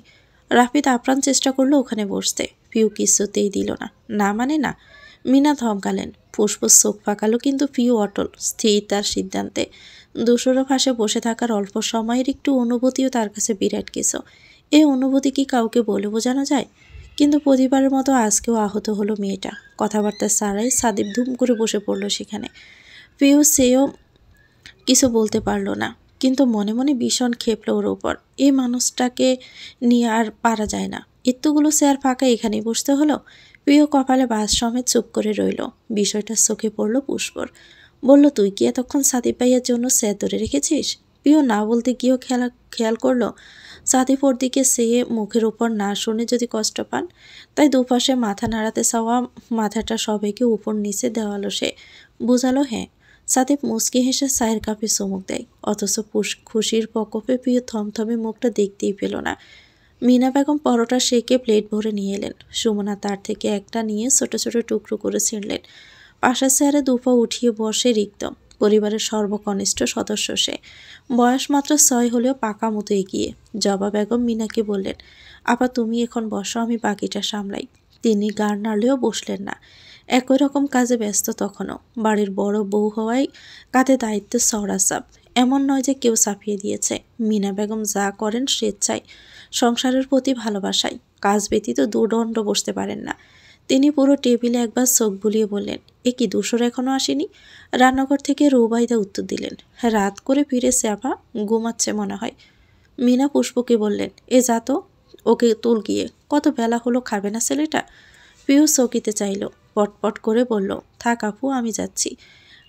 রাফিদ আপ্রাণ চেষ্টা করলো ওখানে বসতে। প্রিয় কিছুতেই দিল না, না মানে না। মিনা ধমকালেন, ফুসফুস চোখ ফাঁকালো, কিন্তু প্রিয় অটল স্থির তার সিদ্ধান্তে। দুশোরও পাশে বসে থাকার অল্প সময়ের একটু অনুভূতিও তার কাছে বিরাট কিছু। এই অনুভূতি কি কাউকে বলে বোঝানো যায়? কিন্তু প্রতিবারের মতো আজকেও আহত হলো মেয়েটা। কথাবার্তা ছাড়াই সাদীপ ধুম করে বসে পড়ল সেখানে। প্রিয় সেও কিছু বলতে পারলো না, কিন্তু মনে মনে ভীষণ খেপল ওর ওপর। এই মানুষটাকে নিয়ে আর পারা যায় না। এতগুলো চেয়ার ফাঁকা, এখানেই বসতে হলো। প্রিয় কপালে বাস সমেত চুপ করে রইল। বিষয়টা চোখে পড়ল পুষ্পর। বলল, তুই কি এতক্ষণ সাদীপ ভাইয়ের জন্য চেয়ার ধরে রেখেছিস? প্রিয় না বলতে গিয়েও খেয়াল করলো সাদীপ ওর দিকে চেয়ে মুখের উপর না শুনে যদি কষ্ট পান। তাই দুপাশে মাথা নাড়াতে চাওয়া মাথাটা সবাইকে উপর নিচে দেওয়ালো সে। বুঝালো হ্যাঁ। সাদীপ মুচকি হেসে চায়ের কাপে চুমুক দেয়, অথচ খুশির প্রকোপে প্রিয় থমথমে মুখটা দেখতেই পেল না। মিনা বেগম পরোটা সেকে প্লেট ভরে নিয়ে এলেন। সুমনা তার থেকে একটা নিয়ে ছোট ছোট টুকরো করে ছিঁড়লেন। পাশের চেয়ারে দুপা উঠিয়ে বসে রিক্তম। পরিবারের সর্বকনিষ্ঠ সদস্য সে। বয়স মাত্র 6 হলেও পাকা মতো এগিয়ে। জবা বেগম মিনাকে বললেন, আপা তুমি এখন বসো, আমি বাকিটা সামলাই। তিনি গাড় নাড়লেও বসলেন না। একই রকম কাজে ব্যস্ত তখনও। বাড়ির বড় বউ হওয়ায় কাঁধে দায়িত্বের চড়া চাপ। এমন নয় যে কেউ চাপিয়ে দিয়েছে। মিনা বেগম যা করেন স্বেচ্ছায়, সংসারের প্রতি ভালোবাসায়। কাজ ব্যতীত দুদণ্ড বসতে পারেন না তিনি। পুরো টেবিলে একবার চোখ বুলিয়ে বললেন, এ কি দুশোর এখনো আসেনি? রান্নাঘর থেকে রৌবাইদা উত্তর দিলেন, রাত করে ফিরেছে আপা, ঘুমাচ্ছে মনে হয়। মিনা পুষ্পকে বললেন, এ যা তো, ওকে তুল গিয়ে, কত বেলা হলো, খাবে না ছেলেটা? পিউ চকিতে চাইল, পটপট করে বলল, থাক আপু, আমি যাচ্ছি।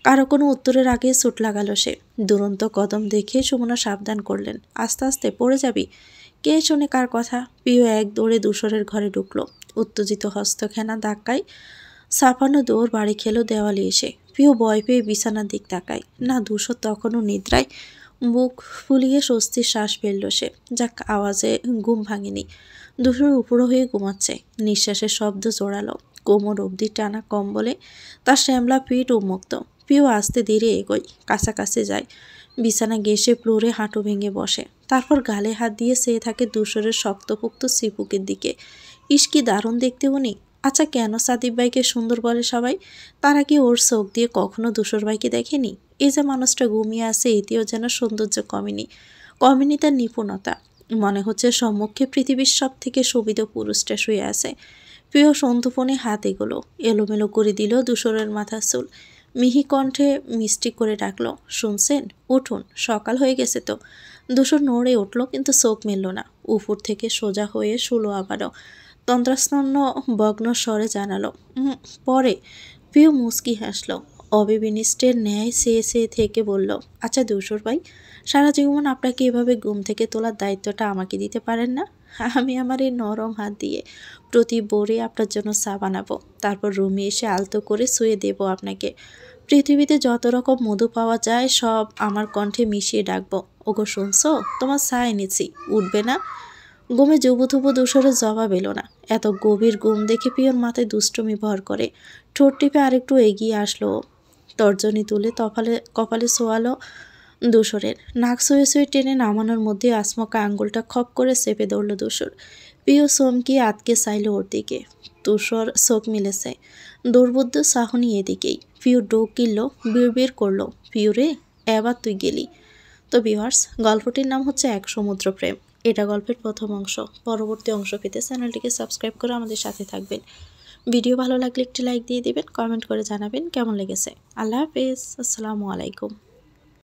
কারো কোনো উত্তরের আগে চোট লাগালো সে। দুরন্ত কদম দেখে সুমনা সাবধান করলেন, আস্তে আস্তে পড়ে যাবি। কে শোনে কার কথা? পিউ এক দৌড়ে দুশোরের ঘরে ঢুকলো। উত্তেজিত হস্তখানা ধাক্কায় ছাপানো দৌড় বাড়ি খেলো দেওয়ালে এসে। পিউ ভয় পেয়ে বিছানার দিক তাকায়। না, দুশো তখনও নিদ্রায়। বুক ফুলিয়ে স্বস্তির শ্বাস ফেলল সে। যাক, আওয়াজে ঘুম ভাঙেনি। দুশোর উপরো হয়ে ঘুমাচ্ছে। নিঃশ্বাসের শব্দ জোরালো। কোমর অবধি টানা কম্বলে তার শ্যামলা পিঠ উন্মুক্ত। পিউ আস্তে ধীরে এগোয়, কাছাকাছি যায়। বিছানা ঘেঁষে ফ্লোরে হাঁটু ভেঙে বসে। তারপর গালে হাত দিয়ে চেয়ে থাকে দুশোরের শক্তপোক্ত চিপুকের দিকে। ইস, কি দারুণ দেখতে উনি। আচ্ছা, কেন সাদীপ ভাইকে সুন্দর বলে সবাই? তারা কি ওর চোখ দিয়ে কখনো দুশোর ভাইকে দেখেনি? এই যে মানুষটা ঘুমিয়ে আছে, এতেও যেন সৌন্দর্য কমেনি তার নিপুণতা। মনে হচ্ছে সম্মুখে পৃথিবীর সব থেকে সুবিধা পুরুষটা শুয়ে আছে। প্রিয় সন্তুপনে হাত এগুলো এলোমেলো করে দিল দুশোরের মাথার চুল। মিহি কণ্ঠে মিষ্টি করে ডাকলো, শুনছেন? উঠুন, সকাল হয়ে গেছে তো। দুশোর নড়ে উঠল, কিন্তু চোখ মেলল না। উপর থেকে সোজা হয়ে শুলো আবারও। তন্ত্রাস্তন্ন বগ্ন স্বরে জানালো, পরে। প্রিয় মুচকি হাসল। অবিবিনিষ্টের ন্যায় সে থেকে বলল, আচ্ছা ধূসর ভাই, সারা জীবন আপনাকে এভাবে ঘুম থেকে তোলার দায়িত্বটা আমাকে দিতে পারেন না? আমি আমার এই নরম হাত দিয়ে প্রতি ভোরে আপনার জন্য চা বানাবো, তারপর রুমে এসে আলতো করে শুয়ে দেব আপনাকে। পৃথিবীতে যত রকম মধু পাওয়া যায় সব আমার কণ্ঠে মিশিয়ে ডাকবো, ওগো শুনছো, তোমার চা এনেছি, উঠবে না? ঘুমে জুবুথুবু ধূসরের জবাব এলো না। এত গভীর ঘুম দেখে পিওর মাথায় দুষ্টুমি ভর করে ঠোঁট টিপে আরেকটু এগিয়ে আসলো। তর্জনী তুলে কপালে সোয়ালো ধূসরের। নাক শুয়ে শুয়ে টেনে নামানোর মধ্যে আসমকা আঙ্গুলটা খপ করে চেপে ধরল ধূসর। পিও চমকিয়ে আটকে চাইল ওর দিকে। ধূসর চোখ মিলেছে, দুর্বোধ্য চাহনি এদিকেই। পিও ডোক কিনল, বিড় করলো, পিও রে, এবার তুই গেলি। তো ভিউয়ার্স, গল্পটির নাম হচ্ছে এক সমুদ্র প্রেম। এটা গল্পের প্রথম অংশ। পরবর্তী অংশ পেতে চ্যানেলটিকে সাবস্ক্রাইব করে আমাদের সাথে থাকবেন। ভিডিও ভালো লাগলে একটি লাইক দিয়ে দিবেন, কমেন্ট করে জানাবেন কেমন লেগেছে। আল্লাহ হাফেজ, আসসালামু আলাইকুম।